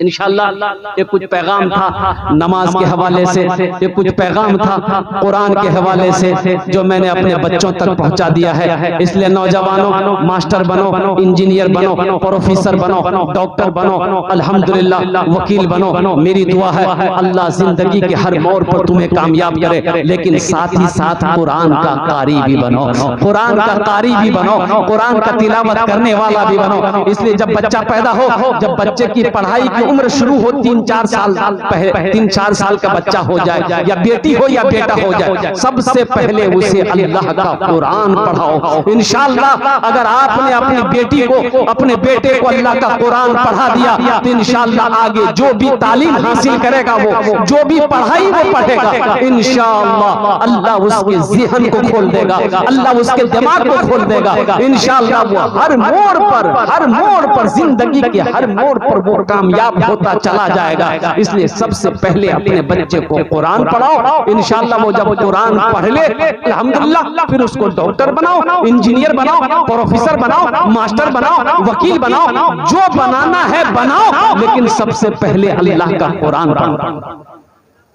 इंशाअल्लाह ये कुछ पैगाम था नमाज के हवाले से, ये कुछ पैगाम था कुरान के हवाले से जो मैंने अपने बच्चों तक पहुंचा दिया है। इसलिए नौजवानों, मास्टर बनो, इंजीनियर बनो, प्रोफेसर बनो, डॉक्टर बनो, अल्हम्दुलिल्लाह वकील बनो। मेरी दुआ है अल्लाह जिंदगी के हर मोड़ पर तुम्हें कामयाब करे, लेकिन साथ ही साथ कुरान का कारी भी बनो, कुरान का कारी भी बनो, कुरान का तिलावत करने वाला भी बनो। इसलिए जब बच्चा पैदा हो, जब बच्चे की पढ़ाई की उम्र शुरू हो, 3-4 साल पहले, 3-4 साल का बच्चा हो जाए, या बेटी हो या बेटा हो जाए, सबसे पहले उसे अल्लाह का कुरान पढ़ाओ इंशाअल्लाह। अगर आपने अपनी बेटी को, अपने बेटे को अल्लाह का कुरान पढ़ा दिया तो इंशाअल्लाह आगे जो भी तालीम हासिल करेगा, वो जो भी पढ़ाई वो पढ़ेगा इंशाअल्लाह, अल्लाह उसके ज़हन को खोल देगा, अल्लाह उसके दिमाग को खोल देगा इंशाअल्लाह। वो हर मोड़ पर जिंदगी के हर मोड़ पर वो कामयाब कामयाब होता चला जाएगा। इसलिए सबसे पहले अपने बच्चे को कुरान पढ़ाओ, इंशाअल्लाह वो जब कुरान पढ़ ले अल्हम्दुलिल्लाह फिर उसको डॉक्टर बनाओ, इंजीनियर बनाओ, प्रोफेसर बनाओ, मास्टर बनाओ, वकील बनाओ, जो बनाना है बनाओ, लेकिन सबसे पहले अल्लाह का कुरान पढ़ो।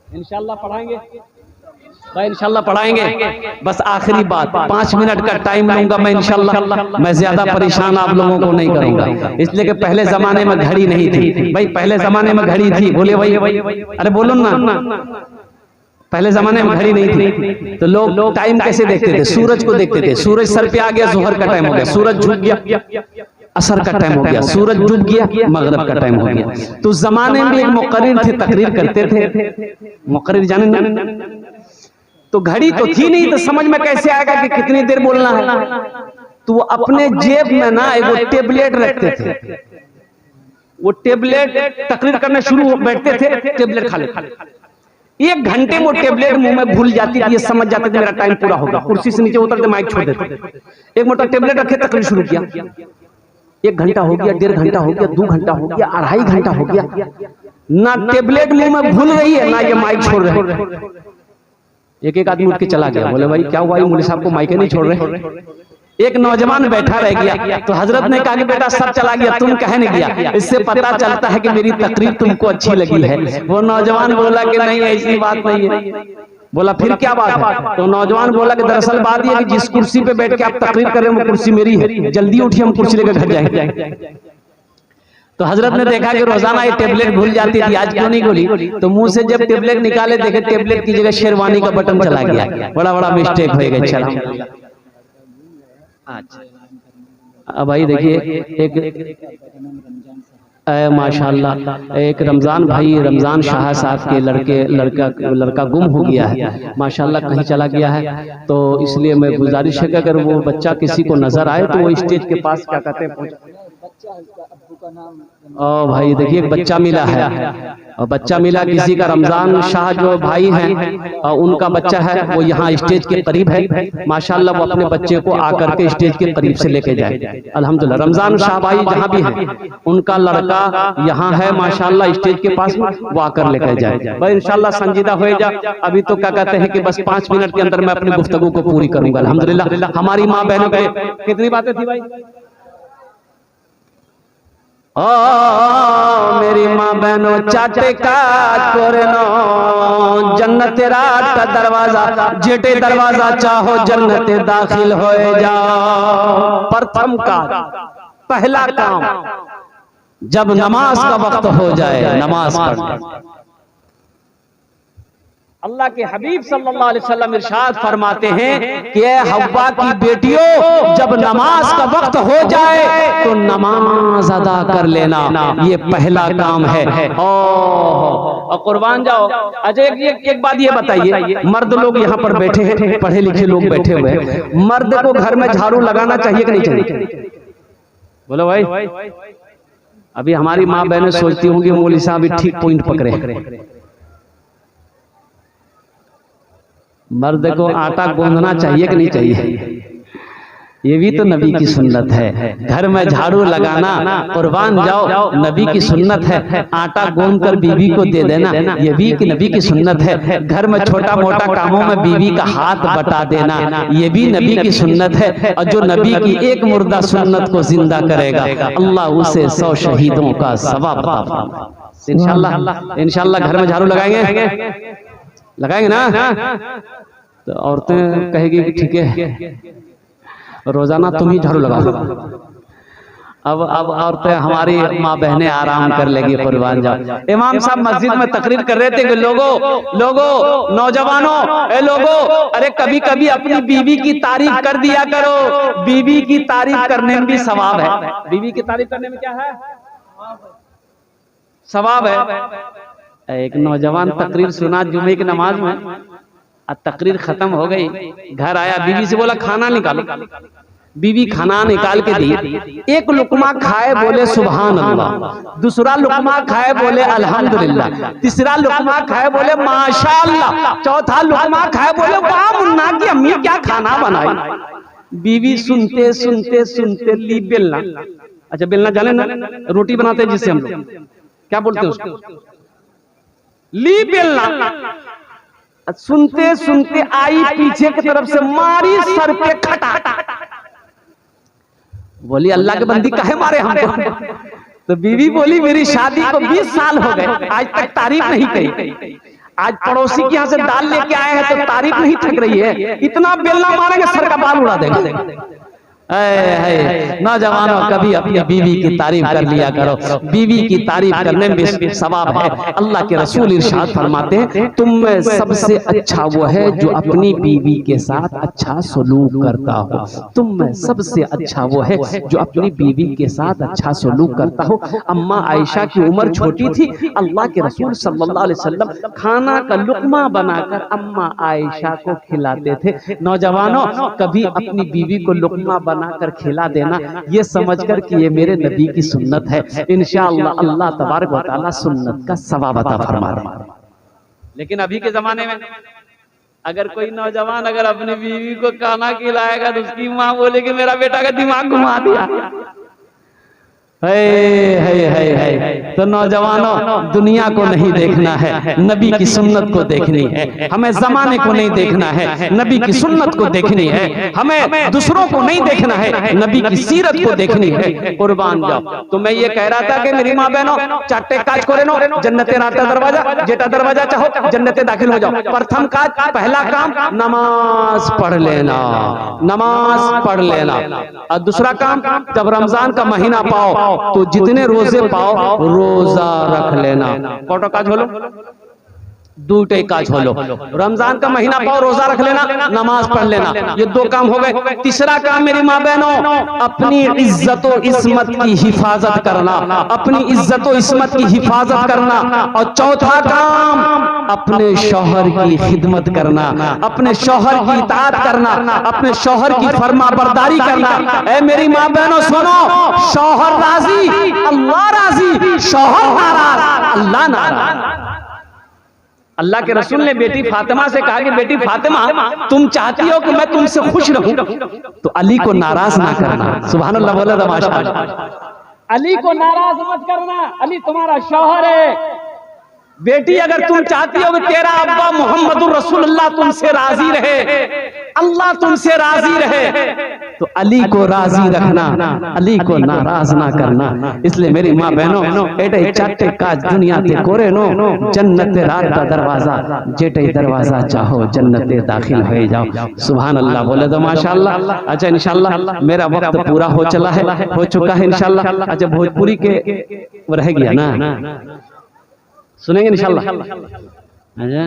इंशाअल्लाह पढ़ाएंगे भाई, इंशाअल्लाह पढ़ाएंगे। बस आखिरी बात, 5 मिनट का टाइम लूंगा मैं इंशाअल्लाह। मैं ज्यादा परेशान आप लोगों को नहीं करूंगा, इसलिए कि पहले जमाने में घड़ी नहीं थी भाई। पहले जमाने में घड़ी थी, बोले भाई, अरे बोलो ना, पहले जमाने में घड़ी नहीं थी तो लोग टाइम कैसे देखते थे? सूरज को देखते थे। सूरज सर पे आ गया, जोहर का टाइम हो गया। सूरज झुक गया, असर का टाइम हो गया। सूरज डूब गया, मगरिब का टाइम हो गया। तो जमाने में एक मुकर्रिर थे, तकरीर करते थे। मुकर्रिर जाने ना, तो घड़ी तो थी नहीं, तो समझ में कैसे आएगा कि कितनी देर बोलना है? तो वो अपने जेब में ना एक टेबलेट रखते थे। वो टेबलेट तकरीर करने शुरू बैठते थे, टेबलेट खा लेते। 1 घंटे में वो टेबलेट मुंह में भूल जाती थी, ये समझ जाते थे मेरा टाइम पूरा होगा। कुर्सी से नीचे उतरते माइक छोड़ देते। एक मोटा टेबलेट रखे, तकरीर शुरू किया। 1 घंटा हो गया, 1.5 घंटा हो गया, 2 घंटा हो गया, 2.5 घंटा हो गया, ना टेबलेट मुंह में भूल रही है, ना ये माइक छोड़ रहे। एक आदमी उठ के चला गया, बोले भाई क्या हुआ, मौलवी साहब को माइक नहीं छोड़ रहे? एक नौजवान बैठा रह गया, तो हजरत ने कहा कि बेटा सब चला गया, तुम कहे नहीं गया? इससे पता चलता है कि मेरी तकरीर तुमको अच्छी लगी है। वो नौजवान बोला कि नहीं, ऐसी बात नहीं है। बोला फिर क्या बात है? तो नौजवान बोला कि दरअसल बात यह है कि जिस कुर्सी पे बैठ के आप तकरीर कर रहे हो वो कुर्सी मेरी है, जल्दी उठिए, हम कुर्सी लेकर घर जाएंगे। तो हजरत ने देखा कि रोजाना ये टेबलेट भूल जाती थी, आज क्यों नहीं भूली? तो मुंह से जब टेबलेट निकाले, देखे टेबलेट की जगह शेरवानी का बटन चला गया। बड़ा मिस्टेक हो गया। चला अब भाई देखिए, एक माशाल्लाह एक रमजान भाई, रमजान शाह साहब के लड़का गुम हो गया है माशाल्लाह, कहीं चला गया है। तो इसलिए मैं गुजारिश है कि अगर वो बच्चा किसी को नजर आए तो वो स्टेज के पास क्या कहते हैं, ओ भाई देखिए एक बच्चा मिला है, और बच्चा मिला किसी का, रमजान शाह जो भाई हैं और उनका बच्चा है, वो यहाँ स्टेज के करीब है माशाल्लाह। वो अपने बच्चे को आकर के स्टेज के करीब से लेके जाए अल्हम्दुलिल्लाह। रमजान शाह भाई जहाँ भी हैं, उनका लड़का यहाँ है माशाल्लाह, स्टेज के पास में, वो आकर लेकर जाए भाई इंशाल्लाह। संजीदा हो जा। अभी तो क्या कहते हैं कि बस 5 मिनट के अंदर मैं अपनी गुफ्तगू को पूरी करूंगा अल्हम्दुलिल्लाह। हमारी माँ बहनों के कितनी बातें थी भाई? ओ मेरी माँ बहनों, चाटे का कोरनो जन्नत रात का दरवाजा, जेटे दरवाजा चाहो जन्नत दाखिल हो जाओ। प्रथम का पहला काम, जब नमाज का वक्त हो जाए, नमाज पढ़। अल्लाह के हबीब सल्लल्लाहु अलैहि वसल्लम इरशाद फरमाते हैं कि ए हव्वा की बेटियों, जब नमाज का वक्त हो जाए तो नमाज अदा कर लेना, ये पहला काम है। और कुर्बान जाओ। अच्छा एक बात ये बताइए, मर्द लोग यहाँ पर बैठे हैं, पढ़े लिखे लोग बैठे हुए हैं, मर्द को घर में झाड़ू लगाना चाहिए कि नहीं चाहिए? बोलो भाई। अभी हमारी माँ बहनें सोचती होंगी मौलवी साहब ठीक पॉइंट पकड़े। मर्द को आटा गूंदना चाहिए कि नहीं चाहिए? ये भी तो नबी की सुन्नत है। घर में झाड़ू लगाना, कुर्बान जाओ, नबी की सुन्नत है। आटा गूंद कर बीवी को दे देना, ये भी नबी की सुन्नत है। घर में छोटा मोटा कामों में बीवी का हाथ बटा देना, ये भी नबी की सुन्नत है। और जो नबी की एक मुर्दा सुन्नत को जिंदा करेगा, अल्लाह उसे 100 शहीदों का सवाब देगा इंशाअल्लाह। इंशाअल्लाह घर में झाड़ू लगाएंगे ना? तो औरतें कहेगी कि ठीक है, रोजाना तुम ही झाड़ू लगाओ। अब औरतें, हमारी माँ बहनें आराम कर लेगी, कुर्बान जाओ। इमाम साहब मस्जिद में तकरीर कर रहे थे कि लोगों नौजवानों, ए लोगों, अरे कभी कभी अपनी बीवी की तारीफ कर दिया करो। बीवी की तारीफ करने में भी सवाब है। बीवी की तारीफ करने में क्या है? सवाब है। एक नौजवान तकरीर सुना जुमे की नमाज में, अब तकरीर खत्म हो गई, घर आया, बीवी से बोला खाना निकालो। बीवी खाना निकाल के दी। एक लुकमा खाए, बोले सुभान अल्लाह। दूसरा लुकमा खाए, बोले अल्हम्दुलिल्लाह। तीसरा लुकमा खाए, बोले माशाअल्लाह। चौथा लुकमा खाए, बोले वाह मुन्ना की अम्मी क्या खाना बनाई। बीवी सुनते सुनते सुनते ली बेलना। अच्छा बेलना जाने ना, रोटी बनाते हैं जिससे हम लोग, क्या बोलते हैं उसको, ली बेलना। सुनते सुनते आई पीछे की तरफ से, मारी सर पे खटा। बोली अल्लाह के बंदी काहे मारे हमको? तो बीवी बोली मेरी शादी को 20 साल हो गए, आज तक तारीफ नहीं कही। आज पड़ोसी के यहाँ से दाल लेके आए हैं तो तारीफ नहीं थक रही है, इतना बेलना मारेंगे सर का बाल उड़ा देगा। नौजवानों कभी अपनी बीवी की तारीफ कर लिया करो, बीवी की तारीफ करने में सवाब है। अल्लाह के रसूल इरशाद फरमाते हैं तुम में सबसे अच्छा वो है जो अपनी बीवी के साथ अच्छा सलूक करता हो। तुम में सबसे अच्छा वो है जो अपनी बीवी के साथ अच्छा सलूक करता हो। अम्मा आयशा की उम्र छोटी थी, अल्लाह के रसूल सल्लल्लाहु अलैहि वसल्लम खाना का लुकमा बनाकर अम्मा आयशा को खिलाते थे। नौजवानों कभी अपनी बीवी को लुकमा बनाकर खिला देना, ये समझकर कि ये मेरे नबी की सुन्नत है, इंशाअल्लाह अल्लाह तबारक व तआला सुन्नत का सवाब अता फरमा रहा है। लेकिन अभी के जमाने में अगर कोई नौजवान अगर अपनी बीवी को खाना खिलाएगा तो उसकी माँ बोलेगी मेरा बेटा का दिमाग घुमा दिया। है। तो नौजवानों दुनिया को नहीं देखना है, नबी की सुन्नत को देखनी है। हमें जमाने को नहीं देखना है, नबी की सुन्नत को देखनी है। हमें दूसरों को नहीं देखना है, नबी की सीरत को देखनी है। कुर्बान जाओ। तो मैं ये कह रहा था कि मेरी माँ बहनों चाटे काज करे नो, जन्नते राता दरवाजा, जेटा दरवाजा चाहो जन्नते दाखिल हो जाओ। प्रथम काज, पहला काम नमाज पढ़ लेना, नमाज पढ़ लेना। और दूसरा काम जब रमजान का महीना पाओ तो जितने रोजे पाओ रोजा रख लेना। कौटो काज होलो, दूटे काज होलो। रमजान का महीना पाओ रोजा रख लेना, नमाज पढ़ लेना, ये 2 काम हो गए। तीसरा काम मेरी माँ बहनों अपनी इज्जत और इस्मत की हिफाजत करना, अपनी इज्जत और इस्मत की हिफाजत करना। और चौथा काम अपने शौहर की खिदमत करना, अपने शौहर की इताअत करना, अपने शौहर की फरमा बरदारी करना। ऐ मेरी माँ बहनों सुनो, शौहर राजी अल्लाह राजी, शौहर नाराज अल्लाह नाराज। अल्लाह के रसूल ने बेटी फातिमा से कहा कि बेटी फातिमा तुम चाहती हो कि मैं तुमसे खुश रहूं तो अली को नाराज ना करना। सुभान अल्लाह बोला था माशाअल्लाह। अली को नाराज मत करना, अली तुम्हारा शौहर है। बेटी अगर तुम चाहती हो कि तेरा अब्बा मोहम्मदुर रसूलुल्लाह तुमसे राजी रहे, अल्लाह तुमसे राजी रहे, तो अली को राजी रखना, अली को नाराज ना करना। इसलिए मेरी माँ बहनों एटे चाटे काज दुनिया ते कोरे नो, जन्नते रात का दरवाजा, जेटे दरवाजा चाहो जन्नते दाखिल हो जाओ। सुभान अल्लाह बोले तो माशाअल्लाह। अच्छा इंशाअल्लाह मेरा वक्त पूरा हो चला है, हो चुका है इंशाअल्लाह। अच्छा भोजपुरी के रह गया ना, सुनेंगे इंशाअल्लाह। अच्छा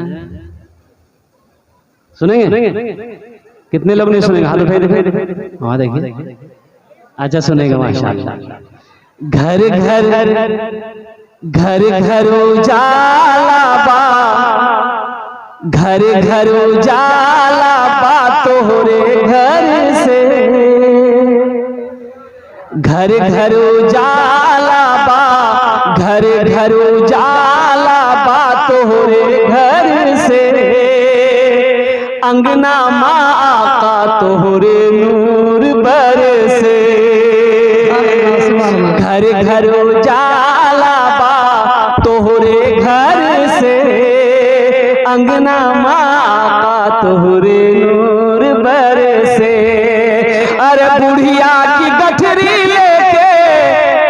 सुनेंगे? कितने लोग नहीं सुनेंगे? हाथ उठाइए दिखाइए। हाँ देखिए, अच्छा सुनेगा माशाअल्लाह। घर घर घर घर उजाला बा, घर घर उजाला बा तोहरे घर से, घर घर उजाला बा, घर घर उजाला बा तोहरे घर से, अंगना माँ आका तोहरे नूर बरसे, घर घर उजाला बा तोहरे घर से, अंगना माँ आका तोहरे नूर बरसे। अरे बुढ़िया की गठरी लेके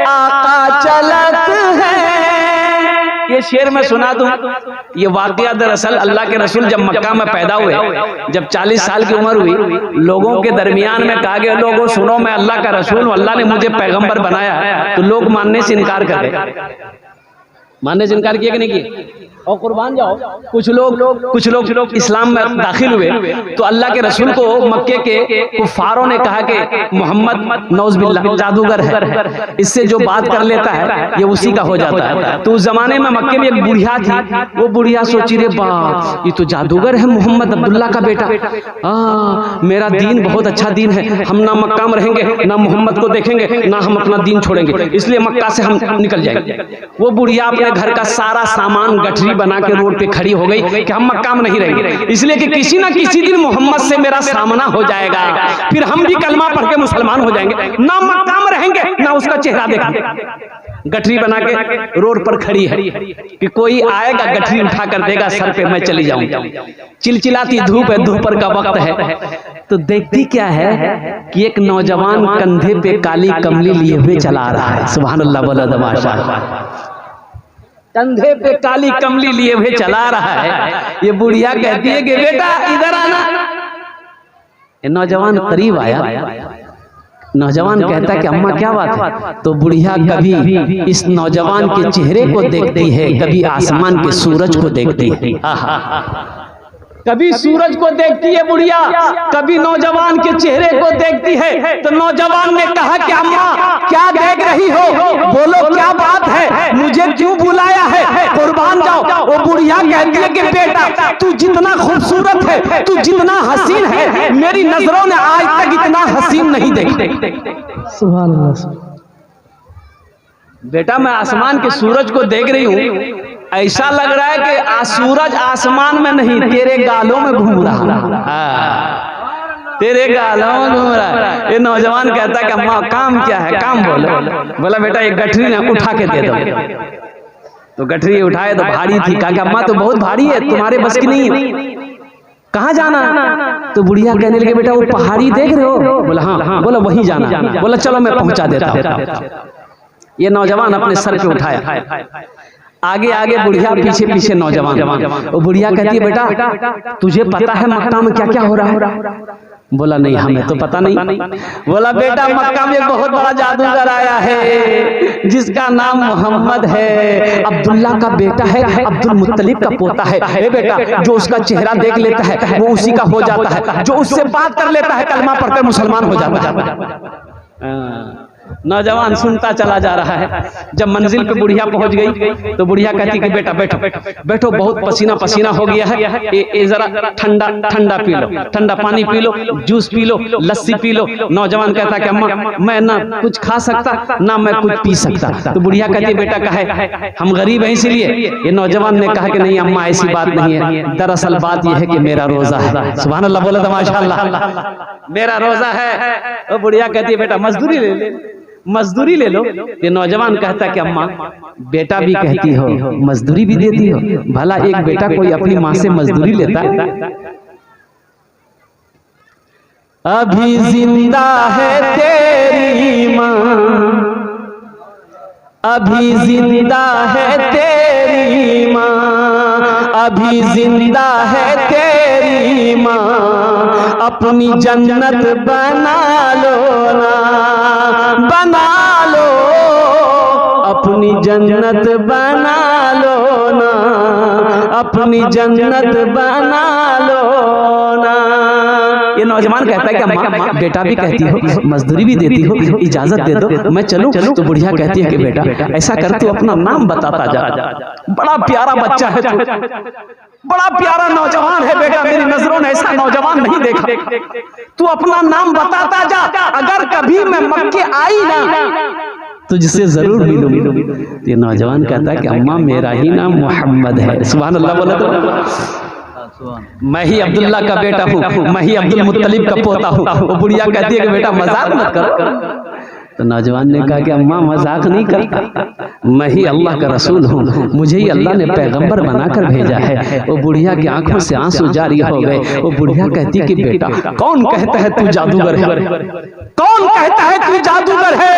आका चलत है। ये शेर मैं सुना दूं, ये वाकया दरअसल अल्लाह के रसूल जब मक्का में पैदा हुए, जब 40 साल की उम्र हुई, लोगों के दरमियान में कहा गया लोगों सुनो मैं अल्लाह का रसूल हूं, अल्लाह ने मुझे पैगंबर बनाया। तो लोग मानने से इनकार कर गए, मानने से इनकार किया कि नहीं किया? और कुर्बान जाओ कुछ लोग इस्लाम में दाखिल हुए तो अल्लाह के रसूल को मक्के के कुफारों ने कहा कि मोहम्मद नौज़बिल्लाह जादूगर है, इससे जो बात कर लेता है ये उसी का हो जाता है। तो उस जमाने में मक्के में एक बुढ़िया थी, वो बुढ़िया सोची रे बाप ये तो जादूगर है मोहम्मद अब्दुल्ला का बेटा, मेरा दीन बहुत अच्छा दीन है, हम ना मक्का में रहेंगे ना मोहम्मद को देखेंगे ना हम अपना दीन छोड़ेंगे, इसलिए मक्का से हम निकल जाएंगे। वो बुढ़िया अपने घर का सारा सामान गठरी बना के रोड पे खड़ी हो गई कि हम मक्का में नहीं रहेंगे, इसलिए कि किसी ना किसी दिन मोहम्मद से मेरा सामना हो जाएगा, फिर हम भी कलमा पढ़ के मुसलमान हो जाएंगे, ना मक्का में रहेंगे ना उसका चेहरा देखेंगे। गठरी बना के रोड पर खड़ी है कि कोई आएगा गठरी उठा कर देगा सर पे, मैं चली जाऊंगी। चिलचिलाती धूप है, दोपहर का वक्त है, तो देखती क्या है कि एक नौजवान कंधे पे काली कमली लिए हुए चला रहा है। सुभान अल्लाह, बोला तमाशा। कंधे पे काली कमली लिए हुए चला रहा है। ये बुढ़िया कहती है कि बेटा इधर आना। ये नौजवान करीब आया। नौजवान कहता है कि अम्मा क्या बात है? तो बुढ़िया कभी इस नौजवान के चेहरे को देखती है, कभी आसमान के सूरज को देखती है। कभी सूरज को देखती है बुढ़िया, कभी नौजवान के चेहरे को देखती है। तो नौजवान ने कहा कि अम्मा क्या देख रही हो? बोलो क्या बात है, मुझे क्यों बुलाया है? कुर्बान जाओ। वो बुढ़िया कहती है कि बेटा तू जितना खूबसूरत है, तू जितना हसीन है, मेरी नजरों ने आज तक इतना हसीन नहीं देखी। सुभान अल्लाह। बेटा मैं आसमान के सूरज को देख रही हूँ, ऐसा लग रहा है कि सूरज आसमान में नहीं, तेरे गालों में घूम रहा। तेरे गालों में घूम रहा है। ये नौजवान कहता है कि अम्मा काम क्या है? काम बोलो। बोला बेटा एक गठरी ने उठा के दे दो। तो गठरी उठाए तो भारी थी। कहा कि अम्मा तो बहुत भारी है, तुम्हारे बस की नहीं है, कहाँ जाना? तो बुढ़िया कहने लगे बेटा वो पहाड़ी देख रहे हो? बोला हाँ। बोला वहीं जाना। बोला चलो मैं पहुंचा देता हूँ। ये नौजवान अपने सर पे उठाया, आगे आगे बुढ़िया, पीछे पीछे नौजवान। वो बुढ़िया कहती है बेटा तुझे पता है मक्का में क्या क्या हो रहा है? बोला नहीं हमें तो पता नहीं। बोला बेटा मक्का में बहुत बड़ा जादूगर आया है जिसका नाम मोहम्मद है, अब्दुल्ला का बेटा है, अब्दुल मुत्तलिब का पोता है। बेटा जो उसका चेहरा देख लेता है वो उसी का हो जाता है, जो उससे बात कर लेता है कलमा पढ़कर मुसलमान हो जाता है। नौजवान सुनता चला जा रहा है। जब मंजिल पे बुढ़िया पहुंच गई तो बुढ़िया कहती कि बेटा बैठो बैठो, बहुत पसीना पसीना हो गया है, ये जरा ठंडा ठंडा पी लो, ठंडा पानी P low, juice P low, लस्सी पी लो। नौजवान कहता कि अम्मा मैं ना कुछ खा सकता ना मैं कुछ पी सकता। तो बुढ़िया कहती बेटा कहे हम गरीब हैं इसीलिए। ये नौजवान ने कहा कि नहीं अम्मा ऐसी बात नहीं है, दरअसल बात यह है कि मेरा रोजा है। सुभान अल्लाह, बोला तो माशाअल्लाह, मेरा रोजा है। वो बुढ़िया कहती है बेटा मजदूरी ले ले, मजदूरी ले लो। ये नौजवान कहता कि अम्मा बेटा भी कहती हो मजदूरी भी देती हो, भला एक बेटा कोई अपनी माँ से मजदूरी लेता है? अभी जिंदा है तेरी माँ, अभी जिंदा है तेरी माँ, अभी जिंदा है तेरी माँ, अपनी जन्नत बना लो ना, बना लो अपनी जन्नत बना लो ना, अपनी जन्नत बना लो ना। ये नौजवान कहता है कि अम्मा बेटा भी कहती हो मजदूरी भी देती हो, इजाजत दे दो मैं चलूं? तो बुढ़िया कहती है कि बेटा ऐसा कर तू अपना नाम बताता जा, बड़ा प्यारा बच्चा है तू, बड़ा प्यारा नौजवान है बेटा, मेरी नजरों ने ऐसा नौजवान नहीं देखा। तू अपना नाम बताता जा, अगर कभी मैं मक्के आई ना तुझसे जरूर मिलूं। ये नौजवान कहता है कि अम्मा मेरा ही नाम मोहम्मद है। सुभान अल्लाह, बोला तो मैं ही अब्दुल्ला का बेटा हूँ, मैं ही अब्दुल मुत्तलिब का पोता हूँ। वो बुढ़िया कहती है कि बेटा मजाक मत करो। तो नौजवान ने कहा कि अम्मा मजाक नहीं करता, मैं ही अल्लाह का रसूल हूँ, मुझे ही अल्लाह ने पैगंबर बनाकर भेजा है। वो बुढ़िया की आंखों से आंसू जारी हो गए। वो बुढ़िया कहती कि बेटा कौन कहता है तू जादूगर है? कौन कहता है तू जादूगर है?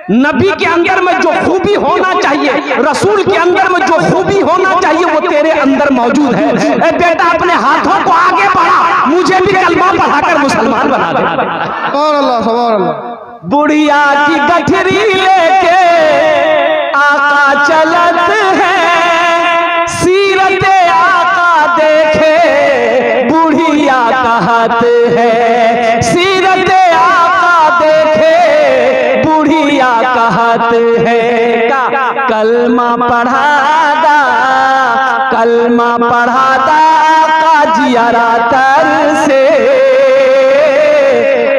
नबी के अंदर में जो खूबी होना चाहिए, रसूल के अंदर में जो खूबी होना चाहिए वो तेरे अंदर मौजूद है। ए बेटा अपने हाथों को आगे बढ़ा, मुझे भी कलमा पढ़ाकर मुसलमान बना दे। सुभान अल्लाह, सुभान अल्लाह। बुढ़िया की गठरी लेके आका चलत है, सीरत आका देखे बुढ़िया कहत है, सीरत आका देखे बुढ़िया कहत है। कलमा पढ़ादा, कलमा पढ़ादा का जियारा तर से,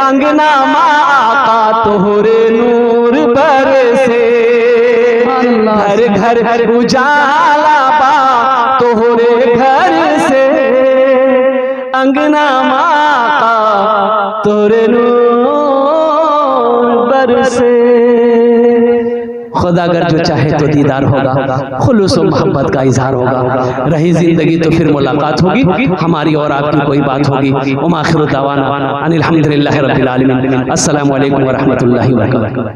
अंगना माँ आका तोहरे नूर बरसे, घर घर उजाला बा तोहरे घर से, अंगना माँ आका तोहरे नूर बरसे। खुदा अगर जो चाहे तो दीदार होगा, खुलूस और मोहब्बत का इजहार होगा। रही जिंदगी तो फिर मुलाकात होगी, हमारी और आपकी कोई बात होगी। व आखिरु दावाना अनिल हम्दुलिल्लाहि रब्बिल आलमीन। अस्सलामु अलैकुम व रहमतुल्लाहि व बरकातुहू।